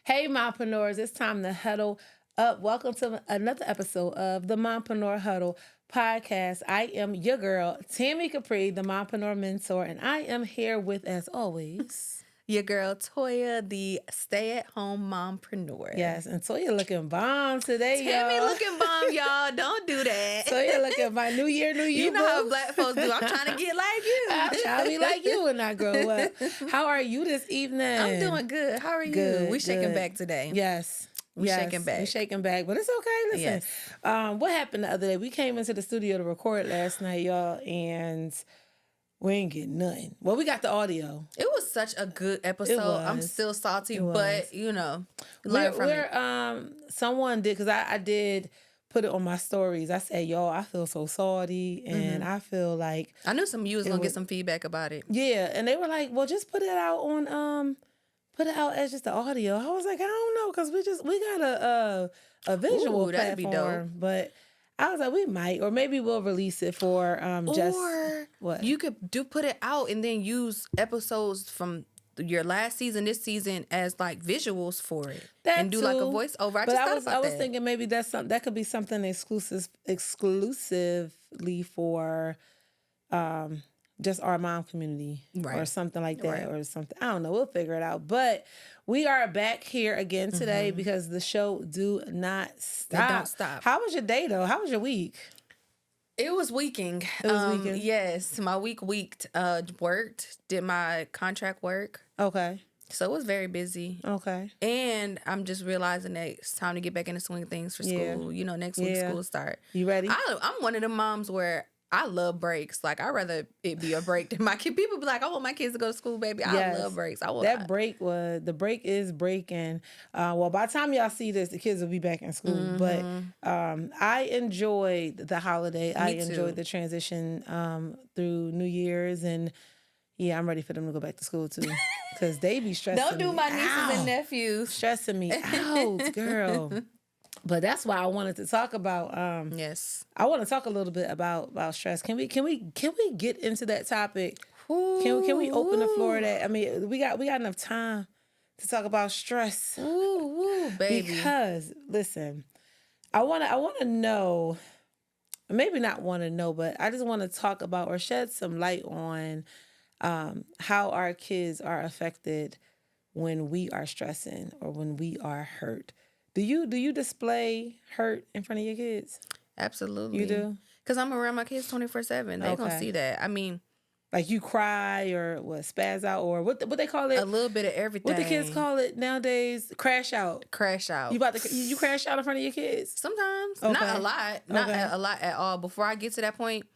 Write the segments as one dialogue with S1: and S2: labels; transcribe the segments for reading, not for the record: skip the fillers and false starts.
S1: Hey, Mompreneurs, it's time to huddle up. Welcome to another episode of the Mompreneur Huddle podcast. I am your girl, Tammy Capri, the Mompreneur Mentor, and I am here with, as always,
S2: your girl, Toya, the stay-at-home mompreneur.
S1: Yes, and Toya looking bomb today,
S2: Tammy
S1: y'all.
S2: looking bomb, y'all. Don't do that.
S1: Toya looking bomb. New year, new you.
S2: You know how black folks do. I'm trying to get like you.
S1: I'm trying to be like you when I grow up. How are you this evening?
S2: I'm doing good. How are you?
S1: Good,
S2: We shaking
S1: good.
S2: back today.
S1: Yes.
S2: We shaking back.
S1: We shaking back, but it's okay. Listen,
S2: Yes.
S1: What happened the other day? We came into the studio to record last night, y'all, and we ain't getting nothing. Well, we got the audio.
S2: It was such a good episode. I'm still salty, but you know, learn from it.
S1: Someone did, because I did put it on my stories. I said, y'all, I feel so salty, and I feel like
S2: I knew some of you was gonna get some feedback about it.
S1: Yeah, and they were like, well, just put it out on put it out as just the audio. I was like, I don't know, because we got a visual
S2: that'd be
S1: platform,
S2: dope.
S1: but I was like, we might, or maybe we'll release it for just
S2: Or
S1: what
S2: you could put it out and then use episodes from your last season, this season, as like visuals for it, and do like a voiceover.
S1: I was thinking maybe that could be something exclusively for just our mom community, or something like that, or something. I don't know. We'll figure it out. But we are back here again today because the show do not stop.
S2: It don't stop.
S1: How was your day though? How was your week?
S2: It was weeking. Yes, my week worked, did my contract work.
S1: Okay.
S2: So it was very busy.
S1: Okay.
S2: And I'm just realizing that it's time to get back into swing of things for school. You know, next week school start.
S1: You ready?
S2: I'm one of the moms where I love breaks. Like, I'd rather it be a break than my kid. People be like, I want my kids to go to school, baby. I love breaks.
S1: The break is breaking. Well, by the time y'all see this, the kids will be back in school. But I enjoyed the holiday. I enjoyed the transition through New Year's. And yeah, I'm ready for them to go back to school too. Because they be stressing
S2: Don't do
S1: me
S2: my nieces
S1: out.
S2: and nephews.
S1: Stressing me out, girl. But that's why I wanted to talk about.
S2: Yes,
S1: I want to talk a little bit about stress. Can we get into that topic? Can we open the floor to that? I mean, we got enough time to talk about stress.
S2: Ooh, baby.
S1: Because listen, I want to know. Maybe not want to know, but I just want to talk about or shed some light on how our kids are affected when we are stressing or when we are hurt. Do you display hurt in front of your kids?
S2: Absolutely.
S1: You do?
S2: Because I'm around my kids 24/7. They're going to see that. I mean,
S1: like you cry or what, spaz out, or what they call it?
S2: A little bit of everything.
S1: What the kids call it nowadays? Crash out.
S2: Crash out.
S1: You crash out in front of your kids?
S2: Sometimes.
S1: Okay.
S2: Not a lot. Not a lot at all. Before I get to that point,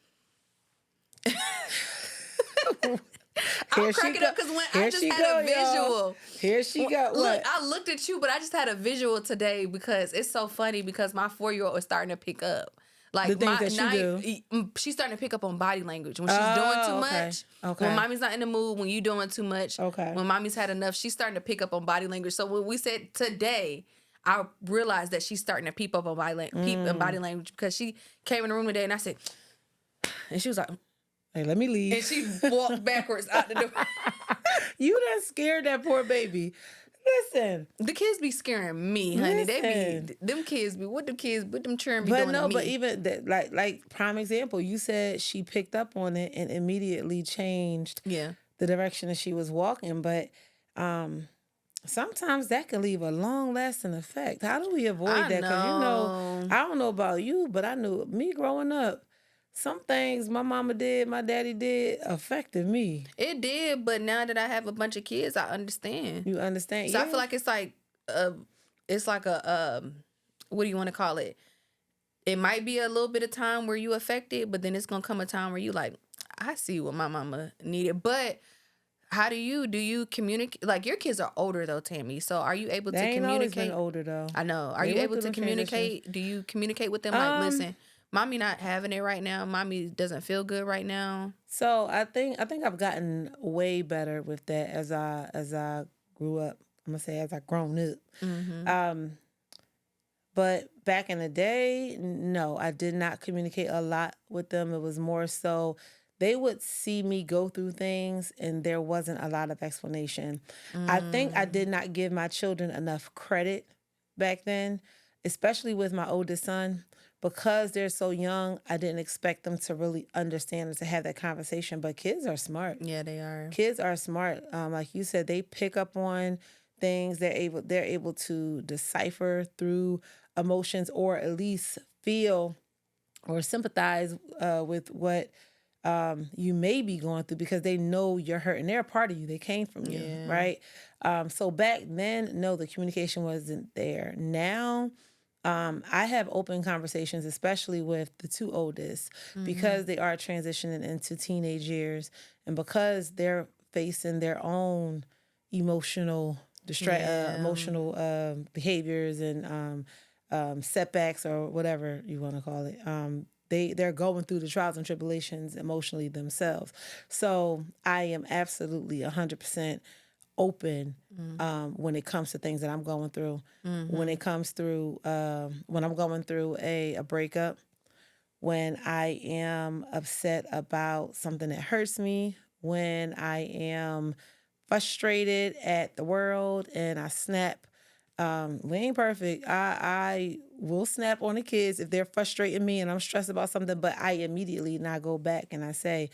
S2: I'm cracking up because when I just had a visual.
S1: Y'all. Here she go.
S2: Look, I looked at you, but I just had a visual today because it's so funny because my 4-year-old is starting to pick up. Like
S1: the things that
S2: she's starting to pick up on body language. When she's doing too much, when mommy's not in the mood, when you doing too much, when mommy's had enough, she's starting to pick up on body language. So when we said today, I realized that she's starting to peep up on body language because she came in the room today and I said, and she was like,
S1: hey, let me leave.
S2: and she walked backwards out the door.
S1: You done scared that poor baby. Listen,
S2: the kids be scaring me, honey. Them kids be what them children be doing to me.
S1: But even that, like prime example, you said she picked up on it and immediately changed the direction that she was walking. But sometimes that can leave a long lasting effect. How do we avoid that? Because I don't know about you, but I knew me growing up. Some things my mama did, my daddy did, affected me.
S2: It did, but now that I have a bunch of kids, I understand.
S1: You understand?
S2: So I feel like it's like a what do you want to call it? It might be a little bit of time where you affected, but then it's gonna come a time where you like, I see what my mama needed. But how do you communicate? Like, your kids are older though, Tammy. So are you able to communicate?
S1: They ain't always been older though.
S2: I know. Are you able to communicate? Do you communicate with them? Like, listen, mommy not having it right now. Mommy doesn't feel good right now.
S1: So I think I've gotten way better with that as I grew up. I'm gonna say as I grown up. But back in the day, no, I did not communicate a lot with them. It was more so they would see me go through things and there wasn't a lot of explanation. I think I did not give my children enough credit back then, especially with my oldest son. Because they're so young, I didn't expect them to really understand and to have that conversation. But kids are smart.
S2: Yeah, they are.
S1: Kids are smart. Like you said, they pick up on things. They're able to decipher through emotions, or at least feel or sympathize with what you may be going through, because they know you're hurting. They're a part of you. They came from you, right? So back then, no, the communication wasn't there. Now, I have open conversations, especially with the two oldest, because they are transitioning into teenage years, and because they're facing their own emotional behaviors and setbacks, or whatever you want to call it. They're going through the trials and tribulations emotionally themselves. So I am absolutely 100% open when it comes to things that I'm going through. When it comes through, when I'm going through a breakup, when I am upset about something that hurts me, when I am frustrated at the world and I snap. We ain't perfect. I will snap on the kids if they're frustrating me and I'm stressed about something, but I immediately now go back and I say,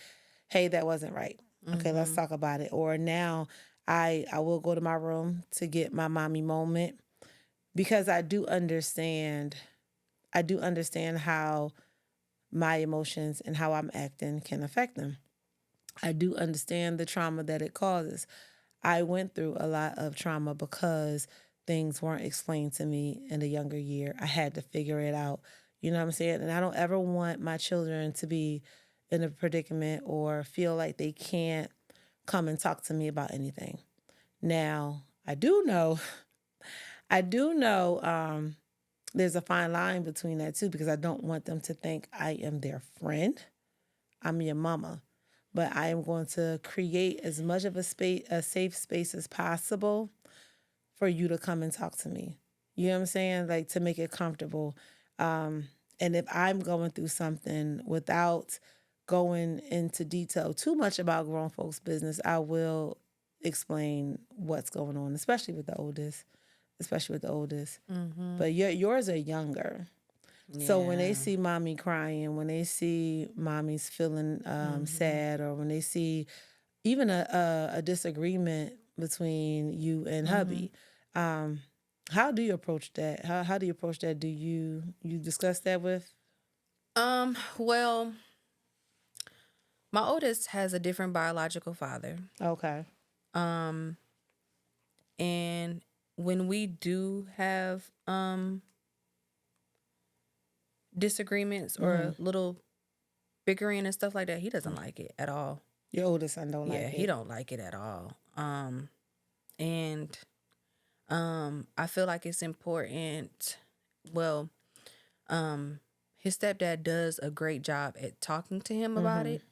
S1: hey, that wasn't right. Okay, let's talk about it. Or now I will go to my room to get my mommy moment, because I do understand how my emotions and how I'm acting can affect them. I do understand the trauma that it causes. I went through a lot of trauma because things weren't explained to me in a younger year. I had to figure it out. You know what I'm saying? And I don't ever want my children to be in a predicament or feel like they can't come and talk to me about anything. Now, I do know there's a fine line between that too, because I don't want them to think I am their friend. I'm your mama. But I am going to create as much of a safe space as possible for you to come and talk to me. You know what I'm saying? Like, to make it comfortable. And if I'm going through something, without going into detail too much about grown folks' business, I will explain what's going on, especially with the oldest. But yours are younger. Yeah. So when they see mommy crying, when they see mommy's feeling sad, or when they see even a disagreement between you and hubby, how do you approach that? How do you approach that? Do you discuss that with?
S2: Well, my oldest has a different biological father.
S1: Okay.
S2: And when we do have disagreements or little bickering and stuff like that, he doesn't like it at all.
S1: Your oldest son don't like it?
S2: Yeah, he don't like it at all. And I feel like it's important. Well, his stepdad does a great job at talking to him about it.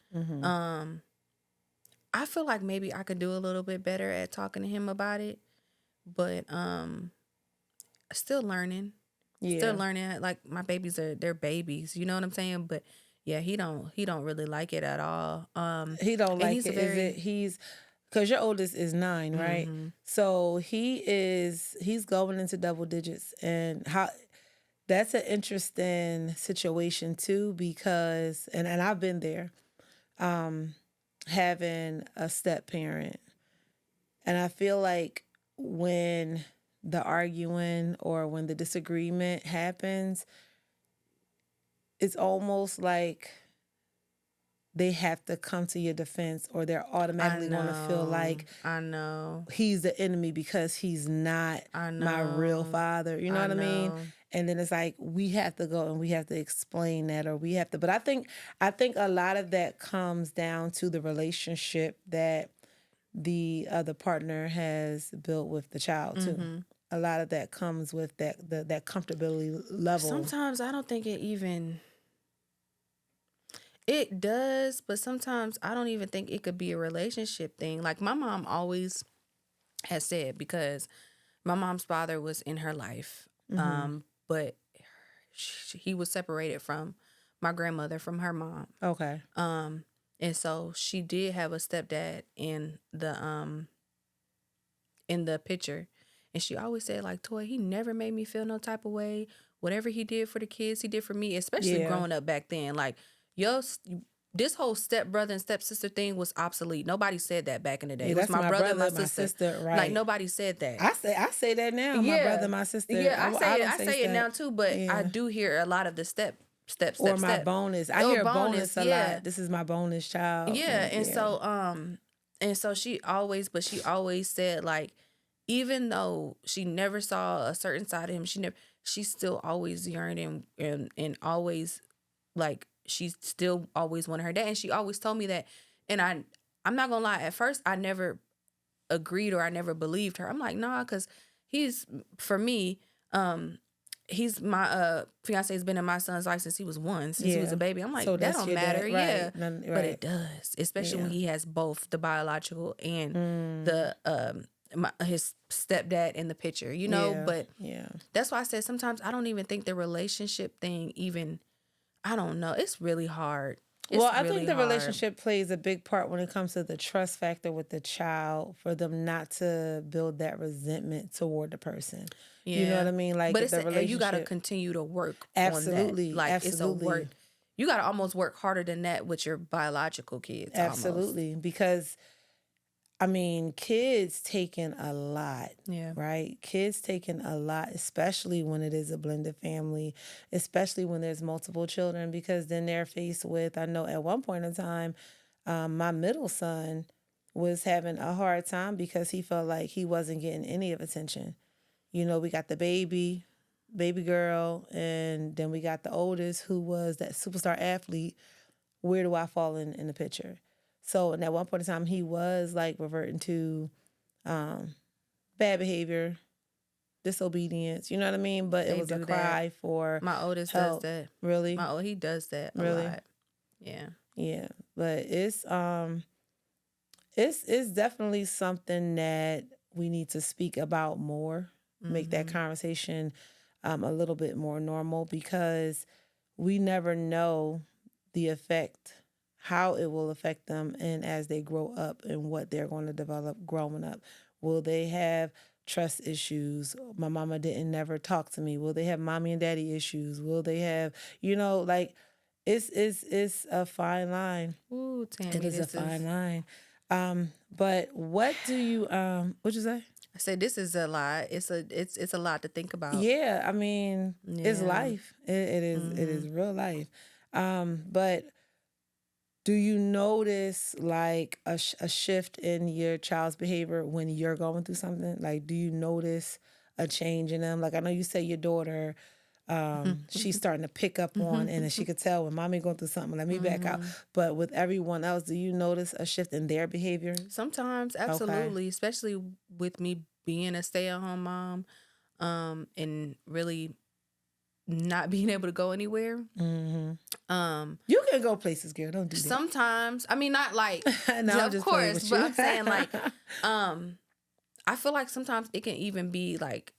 S2: I feel like maybe I could do a little bit better at talking to him about it, but still learning. Yeah. Still learning. Like, my babies they're babies, you know what I'm saying? But yeah, he don't really like it at all.
S1: He don't like it. He's because your oldest is 9, right? So he's going into double digits, and that's an interesting situation too, because and I've been there, having a step parent, and I feel like when the arguing or when the disagreement happens, it's almost like they have to come to your defense, or they're automatically going to feel like he's the enemy because he's not my real father. You know what I mean? And then it's like, we have to go and we have to explain that, or we have to. But I think a lot of that comes down to the relationship that the other partner has built with the child too. A lot of that comes with that comfortability level.
S2: Sometimes I don't think it even. It does, but sometimes I don't even think it could be a relationship thing. Like, my mom always has said, because my mom's father was in her life, but he was separated from my grandmother, from her mom.
S1: Okay.
S2: And And so she did have a stepdad in the picture. And she always said, like, Toy, he never made me feel no type of way. Whatever he did for the kids, he did for me, especially growing up back then. Like, this whole stepbrother and stepsister thing was obsolete. Nobody said that back in the day.
S1: Yeah,
S2: it was
S1: my
S2: brother and my
S1: sister, right?
S2: Like, nobody said that.
S1: I say that now. My brother, my sister.
S2: Yeah, I say it now too. But I do hear a lot of the step
S1: or my bonus. I hear bonus a lot. This is my bonus child.
S2: Yeah, and so she always said, like, even though she never saw a certain side of him, she still always yearned and always, like, she still always wanted her dad. And she always told me that. And I'm not gonna lie, at first I never agreed or I never believed her. I'm like, nah, because for me, he's my fiance has been in my son's life since he was 1, since he was a baby. I'm like, so that don't matter. Dad, right. But it does, especially when he has both the biological and the his stepdad in the picture, you know. But that's why I said sometimes I don't even think the relationship thing even, I don't know, it's really hard.
S1: I think the relationship plays a big part when it comes to the trust factor with the child, for them not to build that resentment toward the person. Yeah. You know what I mean? Like,
S2: but
S1: the relationship,
S2: you got to continue to work
S1: absolutely
S2: on that. Like,
S1: absolutely.
S2: It's a work. You got to almost work harder than that with your biological kids.
S1: Absolutely.
S2: Almost.
S1: Because, I mean, kids taking a lot, right? Kids taking a lot, especially when it is a blended family, especially when there's multiple children, because then they're faced with, I know at one point in time, my middle son was having a hard time because he felt like he wasn't getting any of attention. You know, we got the baby girl, and then we got the oldest, who was that superstar athlete. Where do I fall in the picture? So, and at one point in time, he was like reverting to bad behavior, disobedience. You know what I mean? But it was a cry for
S2: my oldest
S1: help.
S2: does that.
S1: Really?
S2: He does that a lot. Yeah.
S1: Yeah. But it's definitely something that we need to speak about more. Make that conversation a little bit more normal, because we never know the effect, how it will affect them, and as they grow up and what they're going to develop growing up. Will they have trust issues? My mama didn't never talk to me. Will they have mommy and daddy issues? Will they have, you know, like, it's a fine line.
S2: Ooh, Tammy,
S1: it is a fine line. But what do you what'd you say?
S2: I said this is a lot. It's a lot to think about.
S1: Yeah, I mean, it's life. It is real life. But do you notice, like, a shift in your child's behavior when you're going through something? Like, do you notice a change in them? Like, I know you say your daughter, she's starting to pick up on, and she could tell when mommy going through something, let me back out. But with everyone else, do you notice a shift in their behavior?
S2: Sometimes, absolutely, especially with me being a stay-at-home mom, and really not being able to go anywhere.
S1: You can go places, girl. Don't do that.
S2: Sometimes, I mean, not like,
S1: no,
S2: of course, but I'm saying, like, I feel like sometimes it can even be like,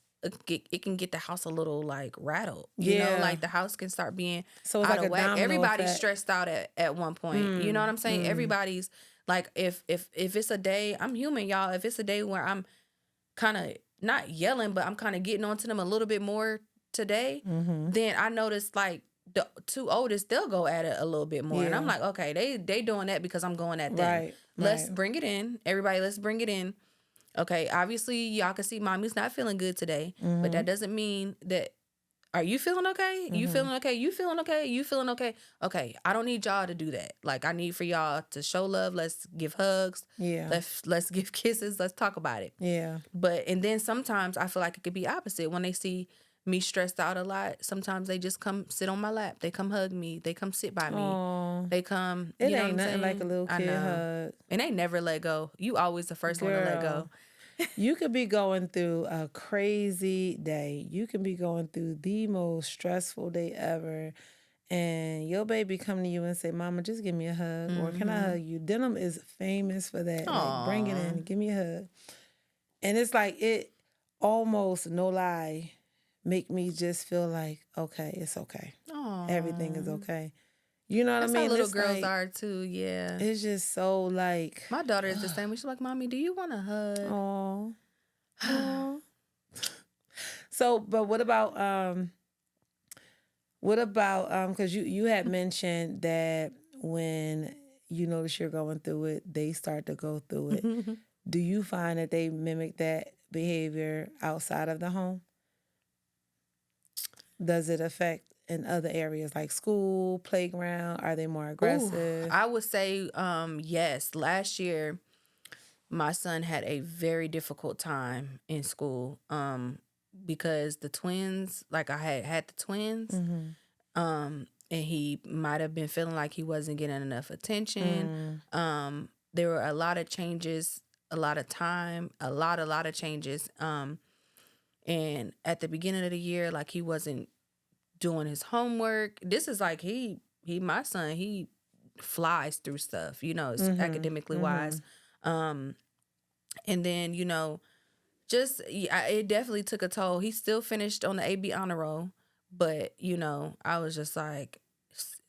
S2: it can get the house a little, like, rattled. You know, like, the house can start being out
S1: like
S2: of whack. Everybody's
S1: effect.
S2: stressed out at one point. You know what I'm saying? Everybody's like, if it's a day, I'm human, y'all. If it's a day where I'm kind of not yelling, but I'm kind of getting onto them a little bit more today, then I notice, like, the two oldest, they'll go at it a little bit more. And I'm like, okay, they doing that because I'm going at them.
S1: Right.
S2: Let's bring it in. Everybody, let's bring it in. Okay, obviously, y'all can see mommy's not feeling good today, but that doesn't mean that, are you feeling okay? You feeling okay? You feeling okay? You feeling okay? Okay, I don't need y'all to do that. Like, I need for y'all to show love. Let's give hugs.
S1: Yeah.
S2: Let's give kisses. Let's talk about it.
S1: Yeah.
S2: And then sometimes I feel like it could be opposite. When they see me stressed out a lot, sometimes they just come sit on my lap. They come hug me. They come sit by me.
S1: Aww.
S2: They come.
S1: It
S2: you know
S1: ain't
S2: what I'm
S1: nothing
S2: saying?
S1: like a little kid hug.
S2: And they never let go. You always the first one to let go.
S1: You could be going through a crazy day. You can be going through the most stressful day ever, and your baby come to you and say, "Mama, just give me a hug," or "Can I hug you?" Denim is famous for that. Like, bring it in, give me a hug. And it's like, it almost, no lie, make me just feel like, okay, it's okay.
S2: Aww.
S1: Everything is okay. You know what I mean?
S2: That's how little girls are too. Yeah.
S1: It's just so like.
S2: My daughter is the same. She's like, "Mommy, do you want a hug?"
S1: Oh. So, but what about because you had mentioned that when you notice you're going through it, they start to go through it. Do you find that they mimic that behavior outside of the home? Does it affect in other areas like school, playground? Are they more aggressive?
S2: I would say yes. Last year, my son had a very difficult time in school because the twins, like I had the twins, and he might have been feeling like he wasn't getting enough attention. There were a lot of changes, a lot of time, a lot of changes. And at the beginning of the year, like he wasn't doing his homework. This is like my son, he flies through stuff, it's academically wise. And then, it definitely took a toll. He still finished on the AB honor roll, but, I was just like,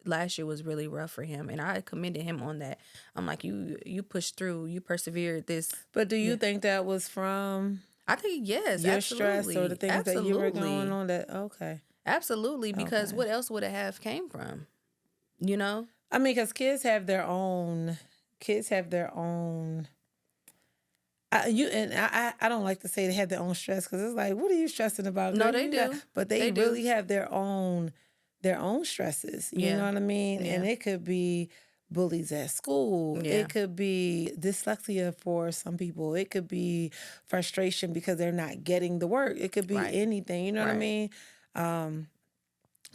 S2: last year was really rough for him. And I commended him on that. I'm like, you pushed through, you persevered this.
S1: But do you think that was from...
S2: I think, yes,
S1: your
S2: absolutely.
S1: stress or the things that you were going on that... Okay.
S2: Absolutely, because what else would it have came from? I
S1: mean, because kids have their own. I don't like to say they have their own stress because it's like, what are you stressing about?
S2: No, they do.
S1: But they really have their own stresses. You know what I mean? Yeah. And it could be bullies at school. Yeah. It could be dyslexia for some people. It could be frustration because they're not getting the work. It could be anything. You know what I mean?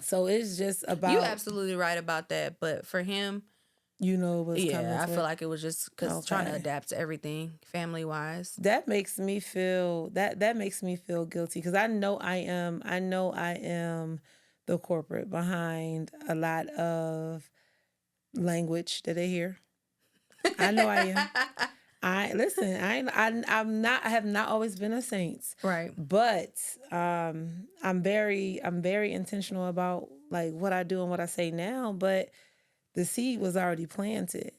S1: So it's just about...
S2: You're absolutely right about that. But for him...
S1: what's coming.
S2: I feel like it was just because trying to adapt to everything family wise.
S1: That makes me feel that makes me feel guilty because I know I am the culprit behind a lot of language that they hear. I know I am. I have not always been a saint.
S2: Right.
S1: But I'm very intentional about like what I do and what I say now, but the seed was already planted,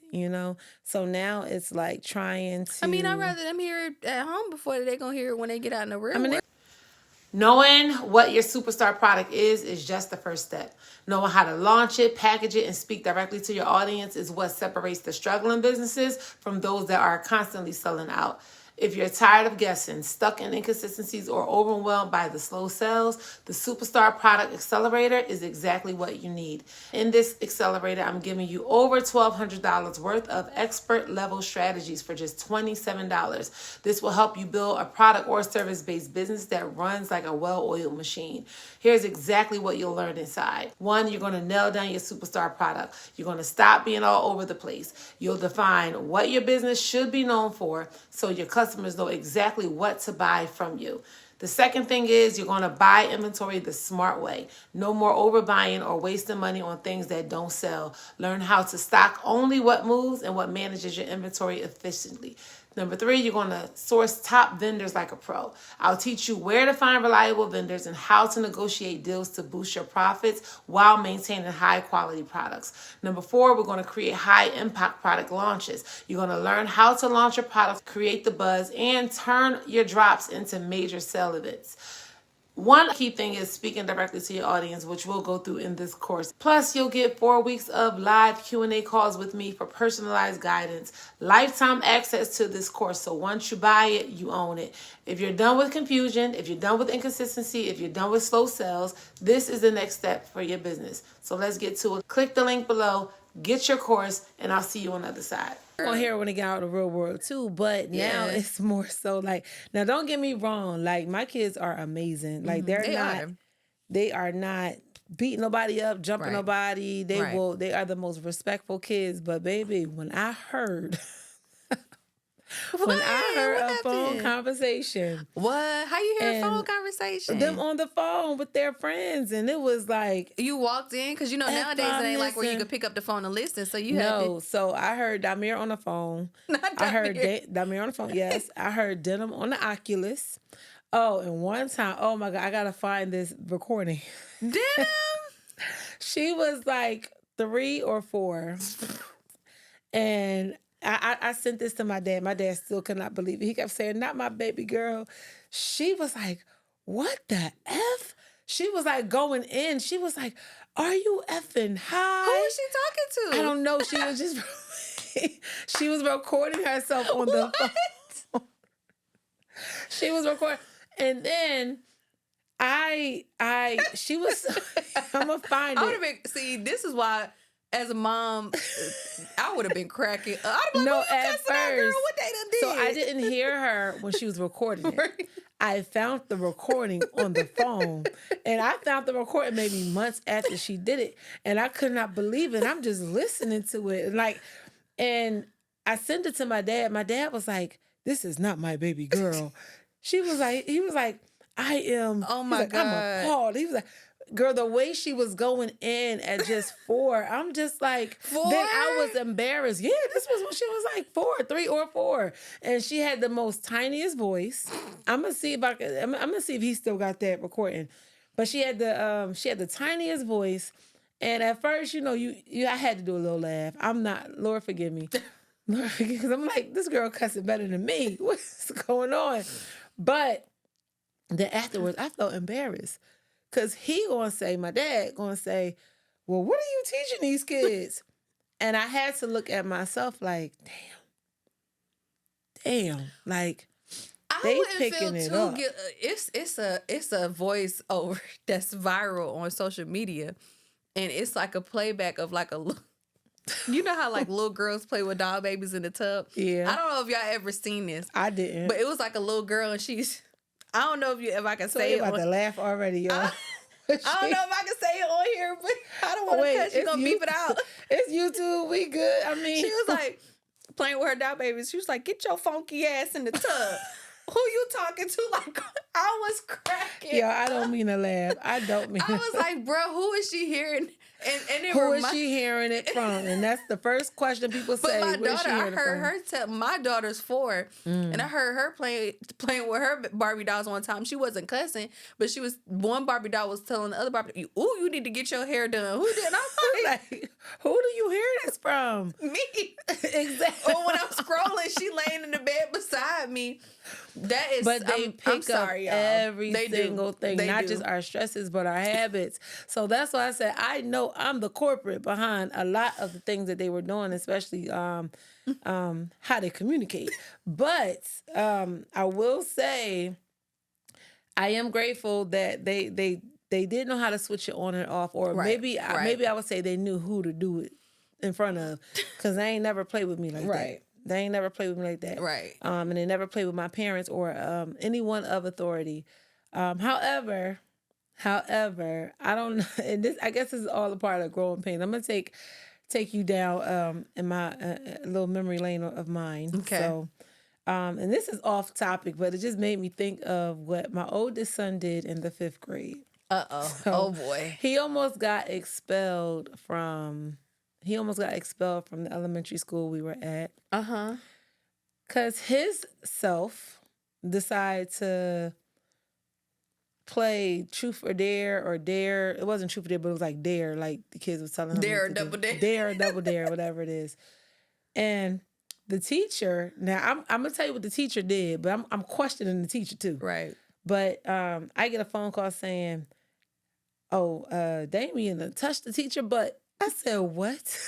S1: So now it's like trying to...
S2: I mean, I'd rather them hear it at home before they're going to hear it when they get out in the real world.
S1: Knowing what your superstar product is just the first step. Knowing how to launch it, package it, and speak directly to your audience is what separates the struggling businesses from those that are constantly selling out. If you're tired of guessing, stuck in inconsistencies, or overwhelmed by the slow sales, the Superstar Product Accelerator is exactly what you need. In this accelerator, I'm giving you over $1,200 worth of expert-level strategies for just $27. This will help you build a product or service-based business that runs like a well-oiled machine. Here's exactly what you'll learn inside. 1, you're going to nail down your superstar product. You're going to stop being all over the place. You'll define what your business should be known for so your customers know exactly what to buy from you. The second thing is you're going to buy inventory the smart way. No more overbuying or wasting money on things that don't sell. Learn how to stock only what moves and what manages your inventory efficiently. Number 3, you're going to source top vendors like a pro. I'll teach you where to find reliable vendors and how to negotiate deals to boost your profits while maintaining high quality products. Number 4, we're going to create high impact product launches. You're going to learn how to launch your products, create the buzz, and turn your drops into major sale events. One key thing is speaking directly to your audience, which we'll go through in this course. Plus, you'll get 4 weeks of live Q&A calls with me for personalized guidance, lifetime access to this course. So once you buy it, you own it. If you're done with confusion, if you're done with inconsistency, if you're done with slow sales, this is the next step for your business. So let's get to it. Click the link below, get your course, and I'll see you on the other side. I'm gonna hear it when they get out of the real world too, but now it's more so like, now don't get me wrong, like my kids are amazing. Like they are not beating nobody up, jumping nobody. They are the most respectful kids. But baby, when I heard a phone conversation.
S2: What? How you hear a phone conversation?
S1: Them on the phone with their friends, and it was like
S2: you walked in because nowadays it ain't like where you could pick up the phone and listen. So you had to...
S1: So I heard Damir on the phone. I heard Damir on the phone. Yes, I heard Denim on the Oculus. Oh, and one time, oh my God, I gotta find this recording.
S2: Denim.
S1: She was like 3 or 4. And I sent this to my dad. My dad still could not believe it. He kept saying, not my baby girl. She was like, what the F? She was like going in. She was like, are you effing high?
S2: Who was she talking to?
S1: I don't know. She was just, she was recording herself on the phone. She was recording. And then she was, I'm going to find it.
S2: I would have been, see, this is why, as a mom, I would have been cracking. I'd have been like, no, at first, girl, what they done did?
S1: So I didn't hear her when she was recording it. Right. I found the recording on the phone, and I found the recording maybe months after she did it, and I could not believe it. I'm just listening to it, and I sent it to my dad. My dad was like, "This is not my baby girl." He was like, "I am."
S2: Oh my God,
S1: I'm appalled. He was like, girl, the way she was going in at just 4, I'm just like,
S2: 4?
S1: Then I was embarrassed. Yeah, this was when she was like 4, 3 or 4. And she had the most tiniest voice. I'm gonna see if he still got that recording. But she had the tiniest voice. And at first, I had to do a little laugh. I'm not, Lord forgive me. Lord forgive me, because I'm like, this girl cussing better than me. What's going on? But then afterwards, I felt embarrassed. Because my dad gonna say, well, what are you teaching these kids? And I had to look at myself like, damn, like, they picking it up.
S2: It's a voice over that's viral on social media. And it's like a playback of like you know how like little girls play with doll babies in the tub?
S1: Yeah.
S2: I don't know if y'all ever seen this.
S1: I didn't.
S2: But it was like a little girl and I don't know if I can say it.
S1: You're about to laugh already, y'all.
S2: I don't know if I can say it on here, but I don't want to cut. She's going to beep it out.
S1: It's YouTube. We good. I mean.
S2: She was like playing with her doll babies. She was like, get your funky ass in the tub. Who you talking to? Like, I was cracking.
S1: Yeah, I don't mean to laugh. I
S2: was like, bro, who is she hearing? And
S1: who is she hearing it from? And that's the first question people say.
S2: But my daughter, I heard her tell. My daughter's 4, and I heard her playing with her Barbie dolls one time. She wasn't cussing, but one Barbie doll was telling the other Barbie, "Ooh, you need to get your hair done." Who did? I'm
S1: like, who do you hear this from?
S2: Me.
S1: Exactly.
S2: Or when I'm scrolling, she laying in the bed beside me. That is,
S1: but they pick up every single thing, not just our stresses, but our habits. So that's why I said I know I'm the corporate behind a lot of the things that they were doing, especially how they communicate. But I will say I am grateful that they did know how to switch it on and off, or maybe I would say they knew who to do it in front of, because they ain't never played with me like that. They ain't never played with me like that.
S2: Right.
S1: And they never played with my parents or anyone of authority. However, I don't know. And I guess this is all a part of growing pains. I'm gonna take you down in my little memory lane of mine.
S2: Okay.
S1: So, and this is off topic, but it just made me think of what my oldest son did in the 5th grade.
S2: So, oh boy.
S1: He almost got expelled from the elementary school we were at. Because his self decided to play Truth or Dare. It wasn't Truth or Dare, but it was like Dare, like the kids was telling him.
S2: Dare or Double Dare.
S1: Dare or Double Dare, whatever it is. And the teacher, now I'm going to tell you what the teacher did, but I'm questioning the teacher too.
S2: Right.
S1: But I get a phone call saying, Damien touched the teacher butt. I said, what?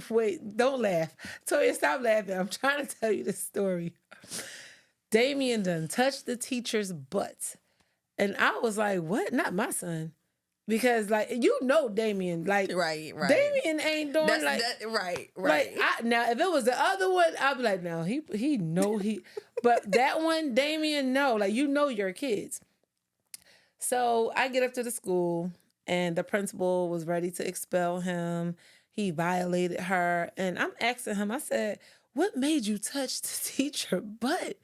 S1: Wait, don't laugh. Toya, stop laughing. I'm trying to tell you this story. Damien done touched the teacher's butt. And I was like, what? Not my son. Because, like, Damien. Like,
S2: right.
S1: Damien ain't doing
S2: right.
S1: Like, now, if it was the other one, I'd be like, no, he know he. But that one, Damien, no. Like, your kids. So I get up to the school. And the principal was ready to expel him. He violated her. And I'm asking him, I said, what made you touch the teacher butt?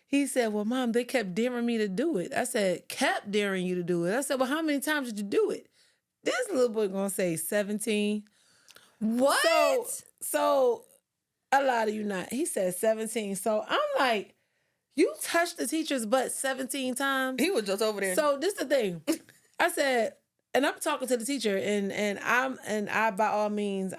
S1: He said, well, Mom, they kept daring me to do it. I said, kept daring you to do it? I said, well, how many times did you do it? This little boy gonna say 17.
S2: What?
S1: So a lot of you not. He said 17. So I'm like, you touched the teacher's butt 17 times?
S2: He was just over there.
S1: So this is the thing. I said, and I'm talking to the teacher, and I by all means,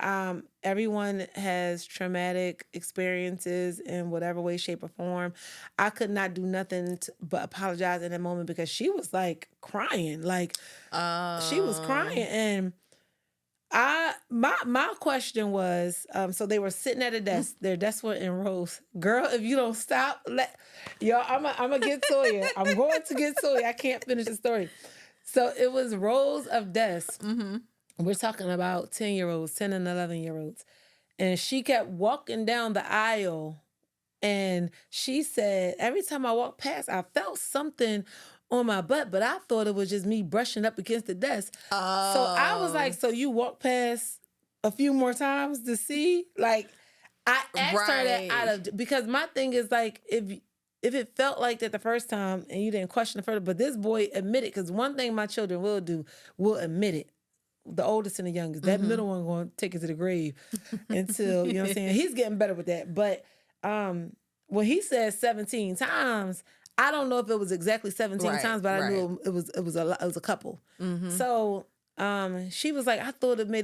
S1: everyone has traumatic experiences in whatever way, shape, or form. I could not do nothing but apologize in that moment because she was like crying, like she was crying, and my question was, so they were sitting at a desk. Their desks were in rows. Girl, if you don't stop, y'all, I'm gonna get to you. I'm going to get to you. I can't finish the story. So it was rows of desks. Mm-hmm. We're talking about 10-year-olds, 10 and 11-year-olds. And she kept walking down the aisle. And she said, every time I walked past, I felt something on my butt, but I thought it was just me brushing up against the desk. So I was like, so you walk past a few more times to see? Like, I asked her that because my thing is like, if it felt like that the first time and you didn't question it further, but this boy admitted, because one thing my children will do, will admit it. The oldest and the youngest. That middle one going to take it to the grave until, you know what I'm saying? He's getting better with that. But when he said 17 times, I don't know if it was exactly 17 times, but I knew it was a couple. Mm-hmm. So she was like, I thought it may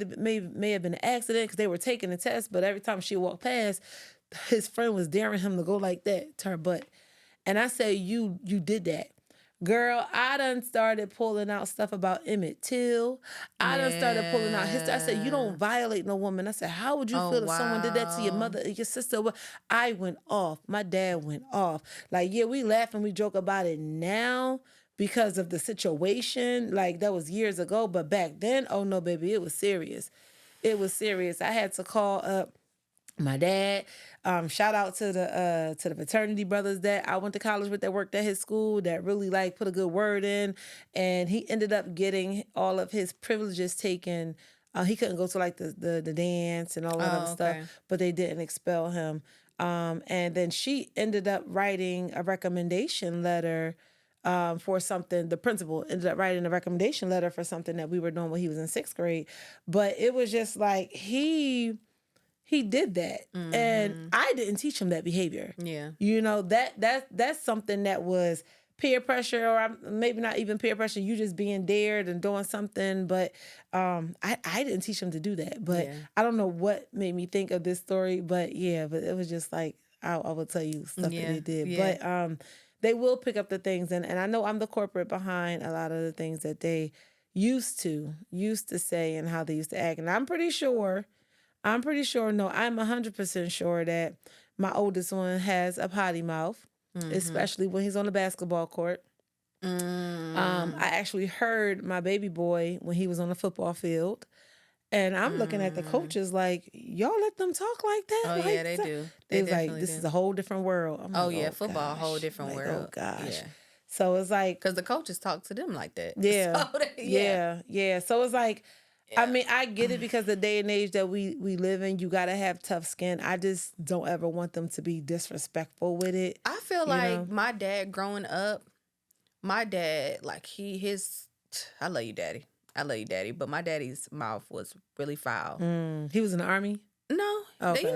S1: have been an accident because they were taking the test, but every time she walked past, his friend was daring him to go like that to her butt. And I said, you did that. Girl, I done started pulling out stuff about Emmett Till. I done started pulling out history. I said, you don't violate no woman. I said, how would you feel if someone did that to your mother, your sister? I went off. My dad went off. Like, yeah, we laugh and we joke about it now because of the situation. Like, that was years ago. But back then, oh no, baby, it was serious. It was serious. I had to call up my dad. Shout out to the fraternity brothers that I went to college with that worked at his school that really like put a good word in, and he ended up getting all of his privileges taken. He couldn't go to like the dance and all that other stuff, but they didn't expel him. And then she ended up writing a recommendation letter for something. The principal ended up writing a recommendation letter for something that we were doing when he was in 6th grade. But it was just like he did that. Mm-hmm. And I didn't teach him that behavior. Yeah. You know, that's something that was peer pressure, or maybe not even peer pressure, you just being dared and doing something. But I didn't teach him to do that. But I don't know what made me think of this story. But yeah, but it was just like, I will tell you stuff that they did. Yeah. But they will pick up the things. And I know I'm the corporate behind a lot of the things that they used to say and how they used to act. And I'm pretty sure, I'm 100% sure that my oldest one has a potty mouth, especially when he's on the basketball court. I actually heard my baby boy when he was on the football field, and I'm looking at the coaches like, y'all let them talk like that?
S2: Oh,
S1: like,
S2: yeah, they do. They
S1: was like, this is a whole different world. I'm like,
S2: yeah, football, a whole different world.
S1: Oh, gosh.
S2: Yeah.
S1: So it's like...
S2: Because the coaches talk to them like that.
S1: Yeah. So yeah. So it's like... Yeah. I mean, I get it because the day and age that we live in, you got to have tough skin. I just don't ever want them to be disrespectful with it.
S2: I feel like my dad growing up, like I love you, daddy. I love you, daddy. But my daddy's mouth was really foul.
S1: He was in the army?
S2: No. Okay.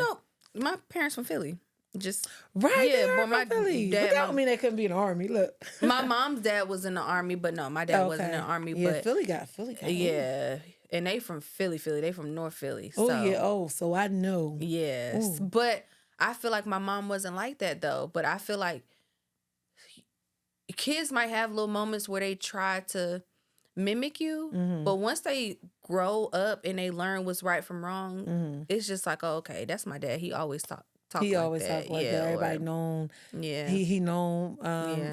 S2: My parents from Philly. Just
S1: right, yeah, but my Philly. Dad, but that don't mean they couldn't be in the army. Look,
S2: my mom's dad was in the army, but no, my dad wasn't in the army.
S1: Yeah,
S2: but
S1: Philly got.
S2: Yeah, and they from Philly. They from North Philly.
S1: Oh yeah. So I know.
S2: Yes, but I feel like my mom wasn't like that though. But I feel like kids might have little moments where they try to mimic you, but once they grow up and they learn what's right from wrong, it's just like, oh, okay, that's my dad. He always talked like that.
S1: Everybody known. Yeah. He known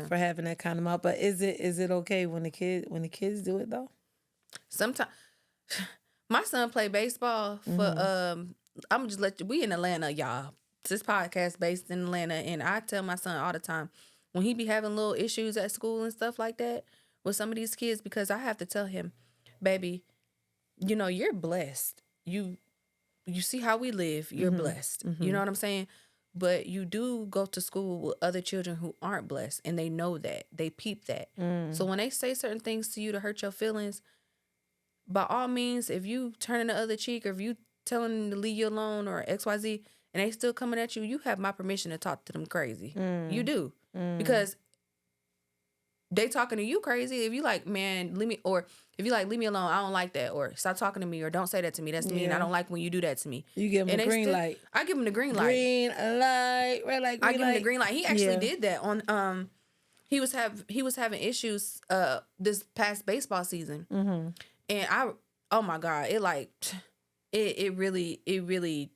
S1: for having that kind of mouth. But is it okay when the kids do it though?
S2: Sometimes my son played baseball for I'm just we in Atlanta, y'all. This podcast based in Atlanta, and I tell my son all the time when he be having little issues at school and stuff like that with some of these kids, because I have to tell him, baby, you're blessed. You see how we live, you're blessed. You know what I'm saying? But you do go to school with other children who aren't blessed, and they know that. They peep that. So when they say certain things to you to hurt your feelings, by all means, if you turning the other cheek, or if you telling them to leave you alone or XYZ, and they still coming at you, you have my permission to talk to them crazy. You do. Because they talking to you crazy. If you like, man, leave me, or if you like, leave me alone, I don't like that, or stop talking to me, or don't say that to me. That's mean. I don't like when you do that to me.
S1: You give him the green light.
S2: I give him the green light.
S1: Green light, red light, green light.
S2: I give him the green light. He actually did that on he was having issues this past baseball season, and oh my God, it really.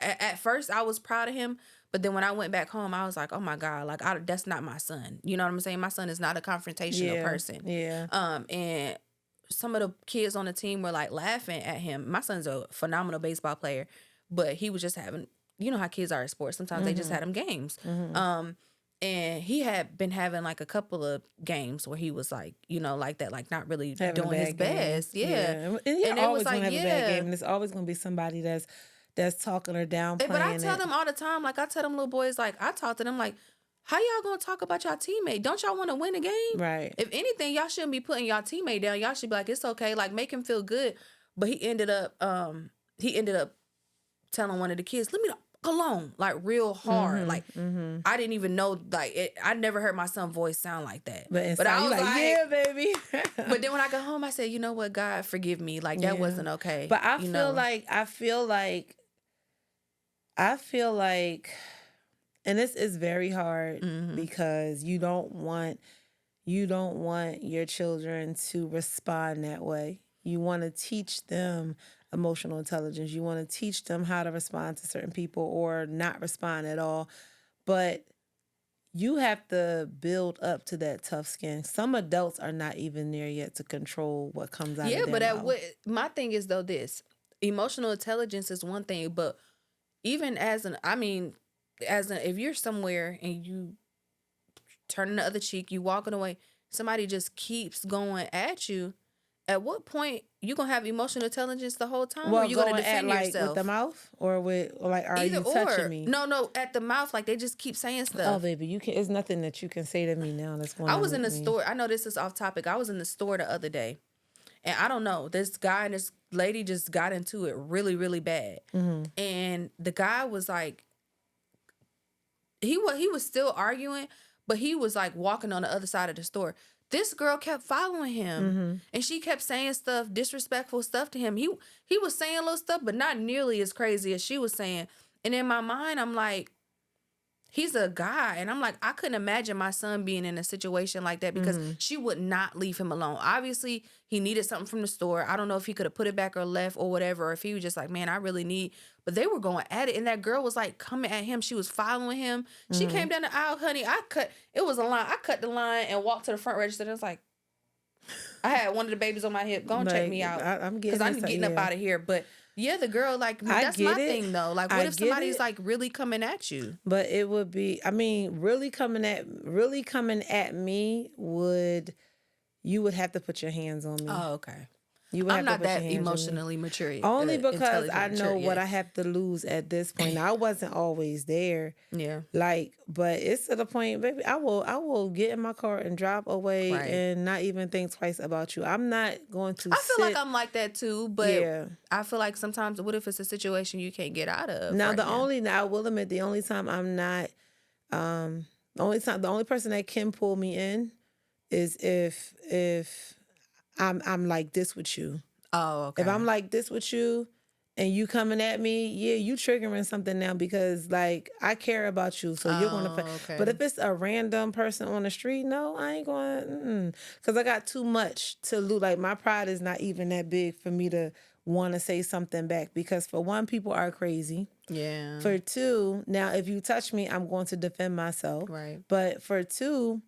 S2: At first, I was proud of him. But then when I went back home, I was like, oh my God, like that's not my son. You know what I'm saying? My son is not a confrontational person.
S1: Yeah.
S2: And some of the kids on the team were like laughing at him. My son's a phenomenal baseball player, but he was just having, you know how kids are at sports. Sometimes they just had him games. And he had been having like a couple of games where he was like, you know, like that, like not really doing his best. Yeah.
S1: And you're always going to have a bad game. And there's always going to be somebody that's talking or downplaying.
S2: But I tell them all the time, like I tell them little boys, like I talk to them like, how y'all gonna talk about y'all teammate? Don't y'all want to win a game?
S1: Right.
S2: If anything, y'all shouldn't be putting y'all teammate down. Y'all should be like, it's okay, like make him feel good. But he ended up telling one of the kids, leave me alone, like real hard. Like I didn't even know, like I never heard my son's voice sound like that.
S1: But I was like, yeah, baby.
S2: But then when I got home, I said, you know what, God, forgive me. Like that wasn't okay.
S1: But I feel like, and this is very hard because you don't want your children to respond that way. You want to teach them emotional intelligence. You want to teach them how to respond to certain people or not respond at all. But you have to build up to that tough skin. Some adults are not even there yet to control what comes out of their mouth.
S2: My thing is though this, emotional intelligence is one thing, but even if you're somewhere and you turning the other cheek, you walking away, somebody just keeps going at you, at what point you gonna have emotional intelligence the whole time?
S1: Well,
S2: or you gonna defend
S1: yourself?
S2: Like
S1: with the mouth or with like are either you touching me?
S2: No, at the mouth, like they just keep saying stuff.
S1: Oh baby, you can. It's nothing that you can say to me now that's going. I
S2: was in the store. I know this is off topic. I was in the store the other day, and I don't know, this guy and this lady just got into it really, really bad. And the guy was like, he was still arguing, but he was like walking on the other side of the store. This girl kept following him, and she kept saying stuff, disrespectful stuff to him. He was saying little stuff, but not nearly as crazy as she was saying. And in my mind, I'm like, he's a guy. And I'm like, I couldn't imagine my son being in a situation like that because she would not leave him alone. Obviously, he needed something from the store. I don't know if he could have put it back or left or whatever, or if he was just like, man, I really need. But they were going at it. And that girl was like coming at him. She was following him. She came down the aisle, honey. It was a line. I cut the line and walked to the front register. And it was like, I had one of the babies on my hip. Go and check me out. I'm getting up out of here. But yeah, the girl, like, that's my thing, though. Like, what if somebody's, like, really coming at you?
S1: But it would be, I mean, really coming at me you would have to put your hands on me.
S2: Oh, okay.
S1: I'm
S2: not that emotionally mature.
S1: Only because I know what I have to lose at this point. Now, I wasn't always there.
S2: Yeah.
S1: Like, but it's to the point, baby, I will get in my car and drive away and not even think twice about you. I'm not going to
S2: I feel like I'm like that too, but I feel like sometimes, what if it's a situation you can't get out of?
S1: Now, I will admit, the only time I'm not, the only person that can pull me in is if I'm like this with you.
S2: Oh, okay.
S1: If I'm like this with you and you coming at me, yeah, you triggering something now because like I care about you. So you're going to,
S2: okay.
S1: But if it's a random person on the street, no, I ain't going, because I got too much to lose. Like my pride is not even that big for me to want to say something back because for one, people are crazy.
S2: Yeah.
S1: For two, now if you touch me, I'm going to defend myself.
S2: Right.
S1: But for two,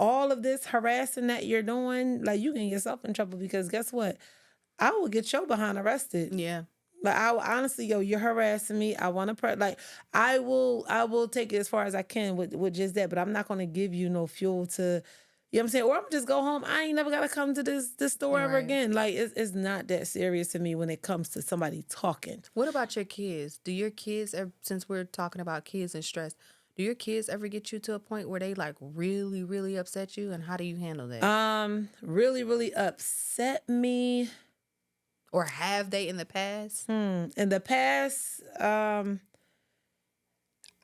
S1: all of this harassing that you're doing, like you can get yourself in trouble because guess what? I will get your behind arrested.
S2: Yeah.
S1: Like I will, honestly, you're harassing me. I want to I will take it as far as I can with just that, but I'm not going to give you no fuel to, you know what I'm saying? Or I'm just go home. I ain't never got to come to this store ever again. Like it's not that serious to me when it comes to somebody talking.
S2: What about your kids? Do your kids, since we're talking about kids and stress, do your kids ever get you to a point where they like really, really upset you? And how do you handle that?
S1: Really, really upset me.
S2: Or have they in the past?
S1: In the past,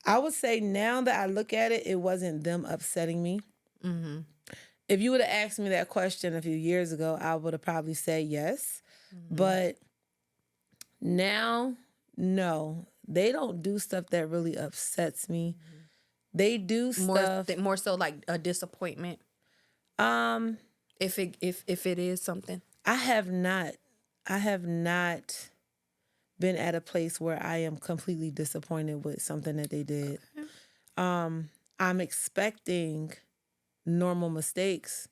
S1: I would say now that I look at it, it wasn't them upsetting me. If you would have asked me that question a few years ago, I would have probably said yes. But now, no, they don't do stuff that really upsets me. They do stuff
S2: more so like a disappointment. If it is something,
S1: I have not been at a place where I am completely disappointed with something that they did. Okay. I'm expecting normal mistakes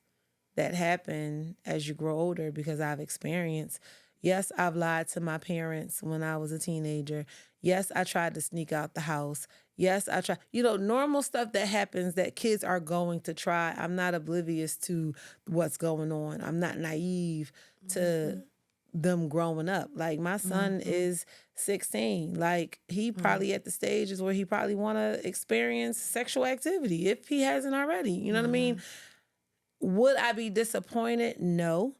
S1: that happen as you grow older because I've experienced. Yes, I've lied to my parents when I was a teenager. Yes, I tried to sneak out the house. Yes, I tried, normal stuff that happens that kids are going to try. I'm not oblivious to what's going on. I'm not naive to them growing up. Like my son is 16. Like he probably at the stages where he probably want to experience sexual activity if he hasn't already. You know what I mean? Would I be disappointed? No.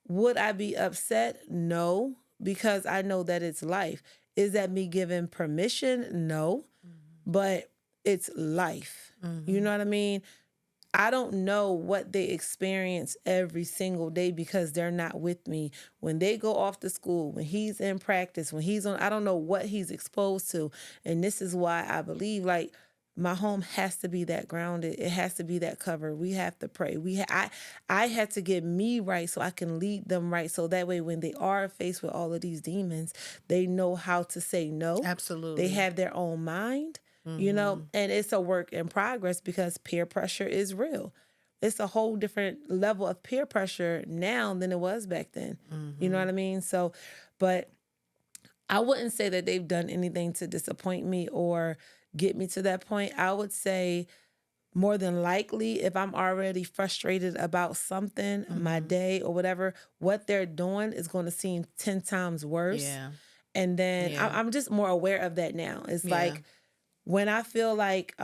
S1: Would I be upset? No, because I know that it's life. Is that me giving permission? No, but it's life. You know what I mean? I don't know what they experience every single day because they're not with me. When they go off to school, when he's in practice, when he's on, I don't know what he's exposed to. And this is why I believe like my home has to be that grounded. It has to be that covered. We have to pray. I had to get me right so I can lead them right. So that way when they are faced with all of these demons, they know how to say no.
S2: Absolutely.
S1: They have their own mind. And it's a work in progress because peer pressure is real. It's a whole different level of peer pressure now than it was back then. You know what I mean? So, but I wouldn't say that they've done anything to disappoint me or get me to that point. I would say more than likely, if I'm already frustrated about something, my day or whatever, what they're doing is going to seem 10 times worse. Yeah. And then I'm just more aware of that now. It's like, when I feel like,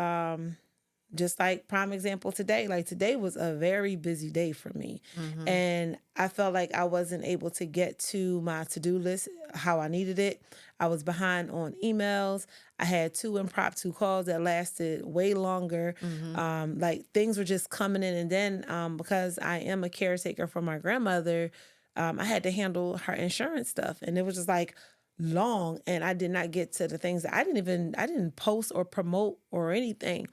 S1: just like prime example today, like today was a very busy day for me. And I felt like I wasn't able to get to my to-do list how I needed it. I was behind on emails. I had 2 impromptu calls that lasted way longer. Like things were just coming in. And then because I am a caretaker for my grandmother, I had to handle her insurance stuff. And it was just like, long, and I did not get to the things that I didn't post or promote or anything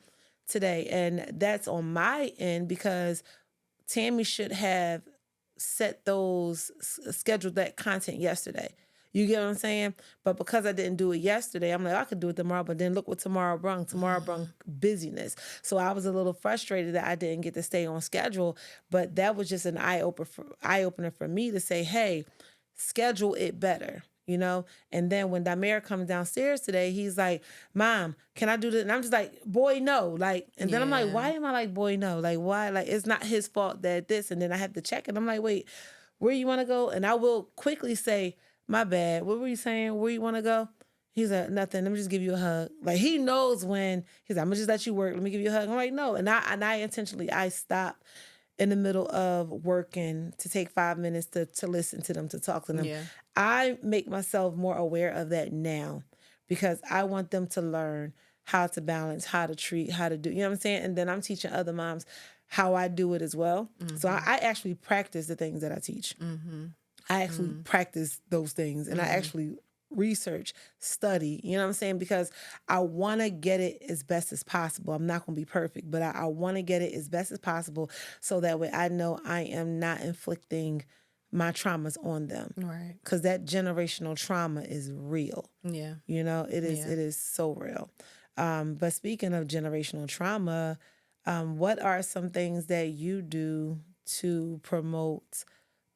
S1: today. And that's on my end because Tammy should have scheduled that content yesterday. You get what I'm saying? But because I didn't do it yesterday, I'm like, I could do it tomorrow, but then look what tomorrow brung. Tomorrow brung busyness. So I was a little frustrated that I didn't get to stay on schedule, but that was just an eye-opener for me to say, hey, schedule it better. And then when Damir comes downstairs today, he's like, Mom, can I do this? And I'm just like, boy, no. Like, and then I'm like, why am I like, boy, no? Like, why? Like, it's not his fault that this. And then I have to check it. I'm like, wait, where you want to go? And I will quickly say, my bad. What were you saying? Where you want to go? He's like, nothing. Let me just give you a hug. Like, he knows when he's like, I'm going to just let you work. Let me give you a hug. I'm like, no. And I intentionally stop in the middle of working to take 5 minutes to listen to them, to talk to them. Yeah. I make myself more aware of that now because I want them to learn how to balance, how to treat, how to do, you know what I'm saying? And then I'm teaching other moms how I do it as well. So I actually practice the things that I teach. I actually practice those things and I actually research, study, you know what I'm saying? Because I want to get it as best as possible. I'm not going to be perfect, but I want to get it as best as possible so that way I know I am not inflicting my traumas on them. Right. Because that generational trauma is real. Yeah. It is so real. But speaking of generational trauma, what are some things that you do to promote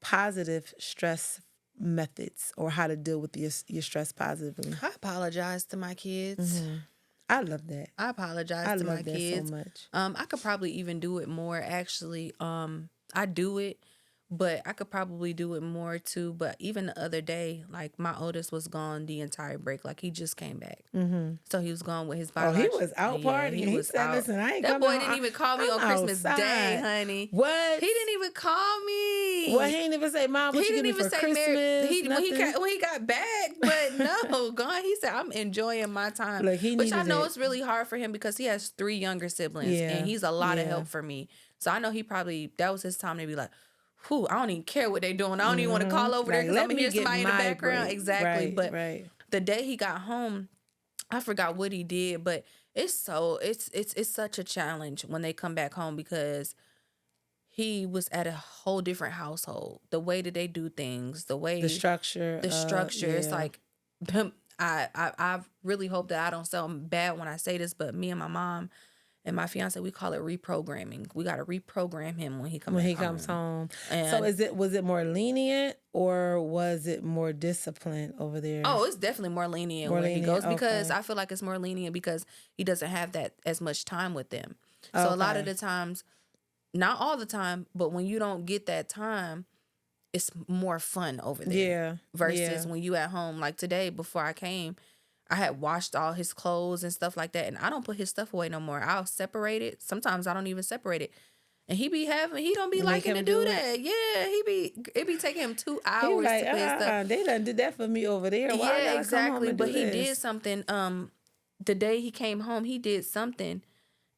S1: positive stress methods or how to deal with your stress positively?
S2: I apologize to my kids.
S1: I love that.
S2: I apologize to my kids
S1: so much.
S2: I could probably even do it more actually. I do it, but I could probably do it more too. But even the other day, like my oldest was gone the entire break. Like he just came back. So he was gone with his biological.
S1: Oh, he was out partying. He said,
S2: out.
S1: Listen, I ain't
S2: That
S1: coming
S2: boy didn't even call me on Christmas Day, honey.
S1: What?
S2: He didn't even call me.
S1: Well, he didn't even say, Mom, what you give me for Christmas?
S2: When he got back, but no, gone. He said, I'm enjoying my time.
S1: Like,
S2: which I know it's really hard for him because he has 3 younger siblings and he's a lot of help for me. So I know that was his time to be like, whew, I don't even care what they're doing. I don't even want to call over there because I'm going to hear somebody in the background.
S1: Break.
S2: Exactly.
S1: Right,
S2: but
S1: right.
S2: The day he got home, I forgot what he did, but it's such a challenge when they come back home because he was at a whole different household. The way that they do things, the structure. It's like, I really hope that I don't sound bad when I say this, but me and my mom and my fiance, we call it reprogramming. We got to reprogram him when he comes home. And
S1: so was it more lenient or was it more disciplined over there?
S2: Oh, it's definitely more lenient where he goes because I feel like it's more lenient because he doesn't have that as much time with them. So a lot of the times, not all the time, but when you don't get that time, it's more fun over there.
S1: Yeah.
S2: Versus when you at home. Like today, before I came, I had washed all his clothes and stuff like that, and I don't put his stuff away no more. I'll separate it. Sometimes I don't even separate it. And he don't be liking to do that. Yeah, it be taking him 2 hours to put his stuff.
S1: They done did that for me over there. Why
S2: yeah, exactly. But he
S1: this?
S2: did something. The day he came home, he did something,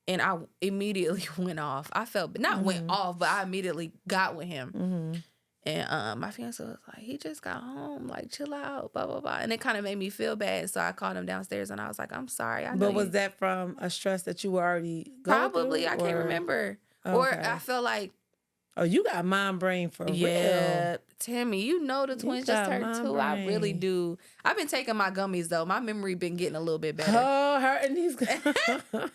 S2: and I immediately went off. I felt went off, but I immediately got with him. And my fiance was like, he just got home, like, chill out, blah, blah, blah. And it kind of made me feel bad. So I called him downstairs and I was like, I'm sorry.
S1: But was that from a stress that you were already going
S2: Probably.
S1: through,
S2: I can't remember. Okay. Or I felt like.
S1: Oh, you got mind brain for
S2: real. Tammy, you know the twins just turned 2. Brain. I really do. I've been taking my gummies, though. My memory been getting a little bit better.
S1: Oh, hurting these gummies.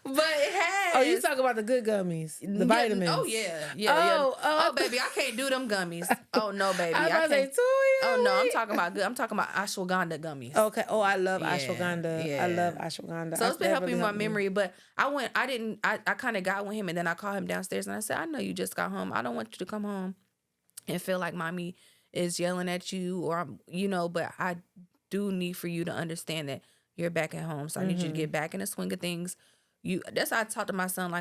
S2: But it has.
S1: Oh, you talking about the good gummies, the vitamins?
S2: Oh yeah. Oh, baby, I can't do them gummies. Oh no, baby, I can't. Oh no, I'm talking about good. I'm talking about ashwagandha gummies.
S1: Okay. Oh, I love ashwagandha. Yeah. I love ashwagandha.
S2: So it's been helping my memory. But I kind of got with him, and then I called him downstairs, and I said, I know you just got home. I don't want you to come home and feel like mommy is yelling at you, or but I do need for you to understand that you're back at home. So I need you to get back in the swing of things. That's how I talk to my son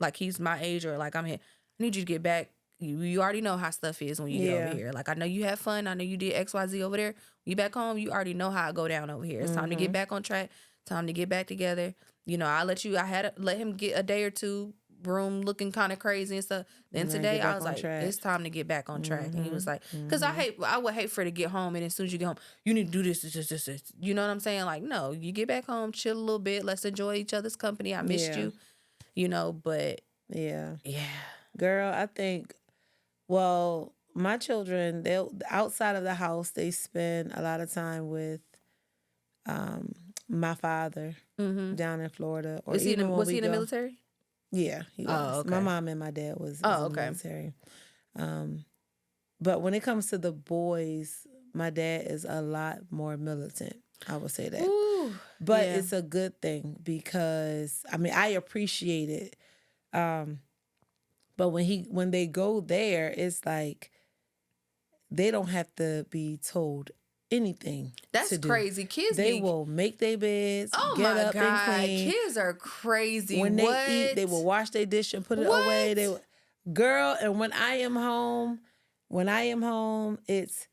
S2: like he's my age or like I'm here. I need you to get back. You already know how stuff is when you get over here. Like I know you have fun. I know you did XYZ over there. When you back home, you already know how I go down over here. It's time to get back on track. Time to get back together. I let him get a day or two. Room looking kind of crazy and stuff. Then today I was like, it's time to get back on track. And he was like, because I would hate for it to get home and as soon as you get home, you need to do this. You know what I'm saying? Like, no, you get back home, chill a little bit. Let's enjoy each other's company. I missed you, but yeah.
S1: Girl, I think, well, my children, they outside of the house, they spend a lot of time with my father down in Florida.
S2: Was he in the military?
S1: Yeah, he was.
S2: Oh, okay.
S1: My mom and my dad was in the military. But when it comes to the boys, my dad is a lot more militant. I would say that.
S2: Ooh,
S1: but it's a good thing because, I appreciate it. But when they go there, it's like they don't have to be told anything.
S2: That's crazy. Kids,
S1: they will make their beds, get up and clean.
S2: Kids are crazy.
S1: When they eat, they will wash their dish and put it away. Girl, and when I am home, it's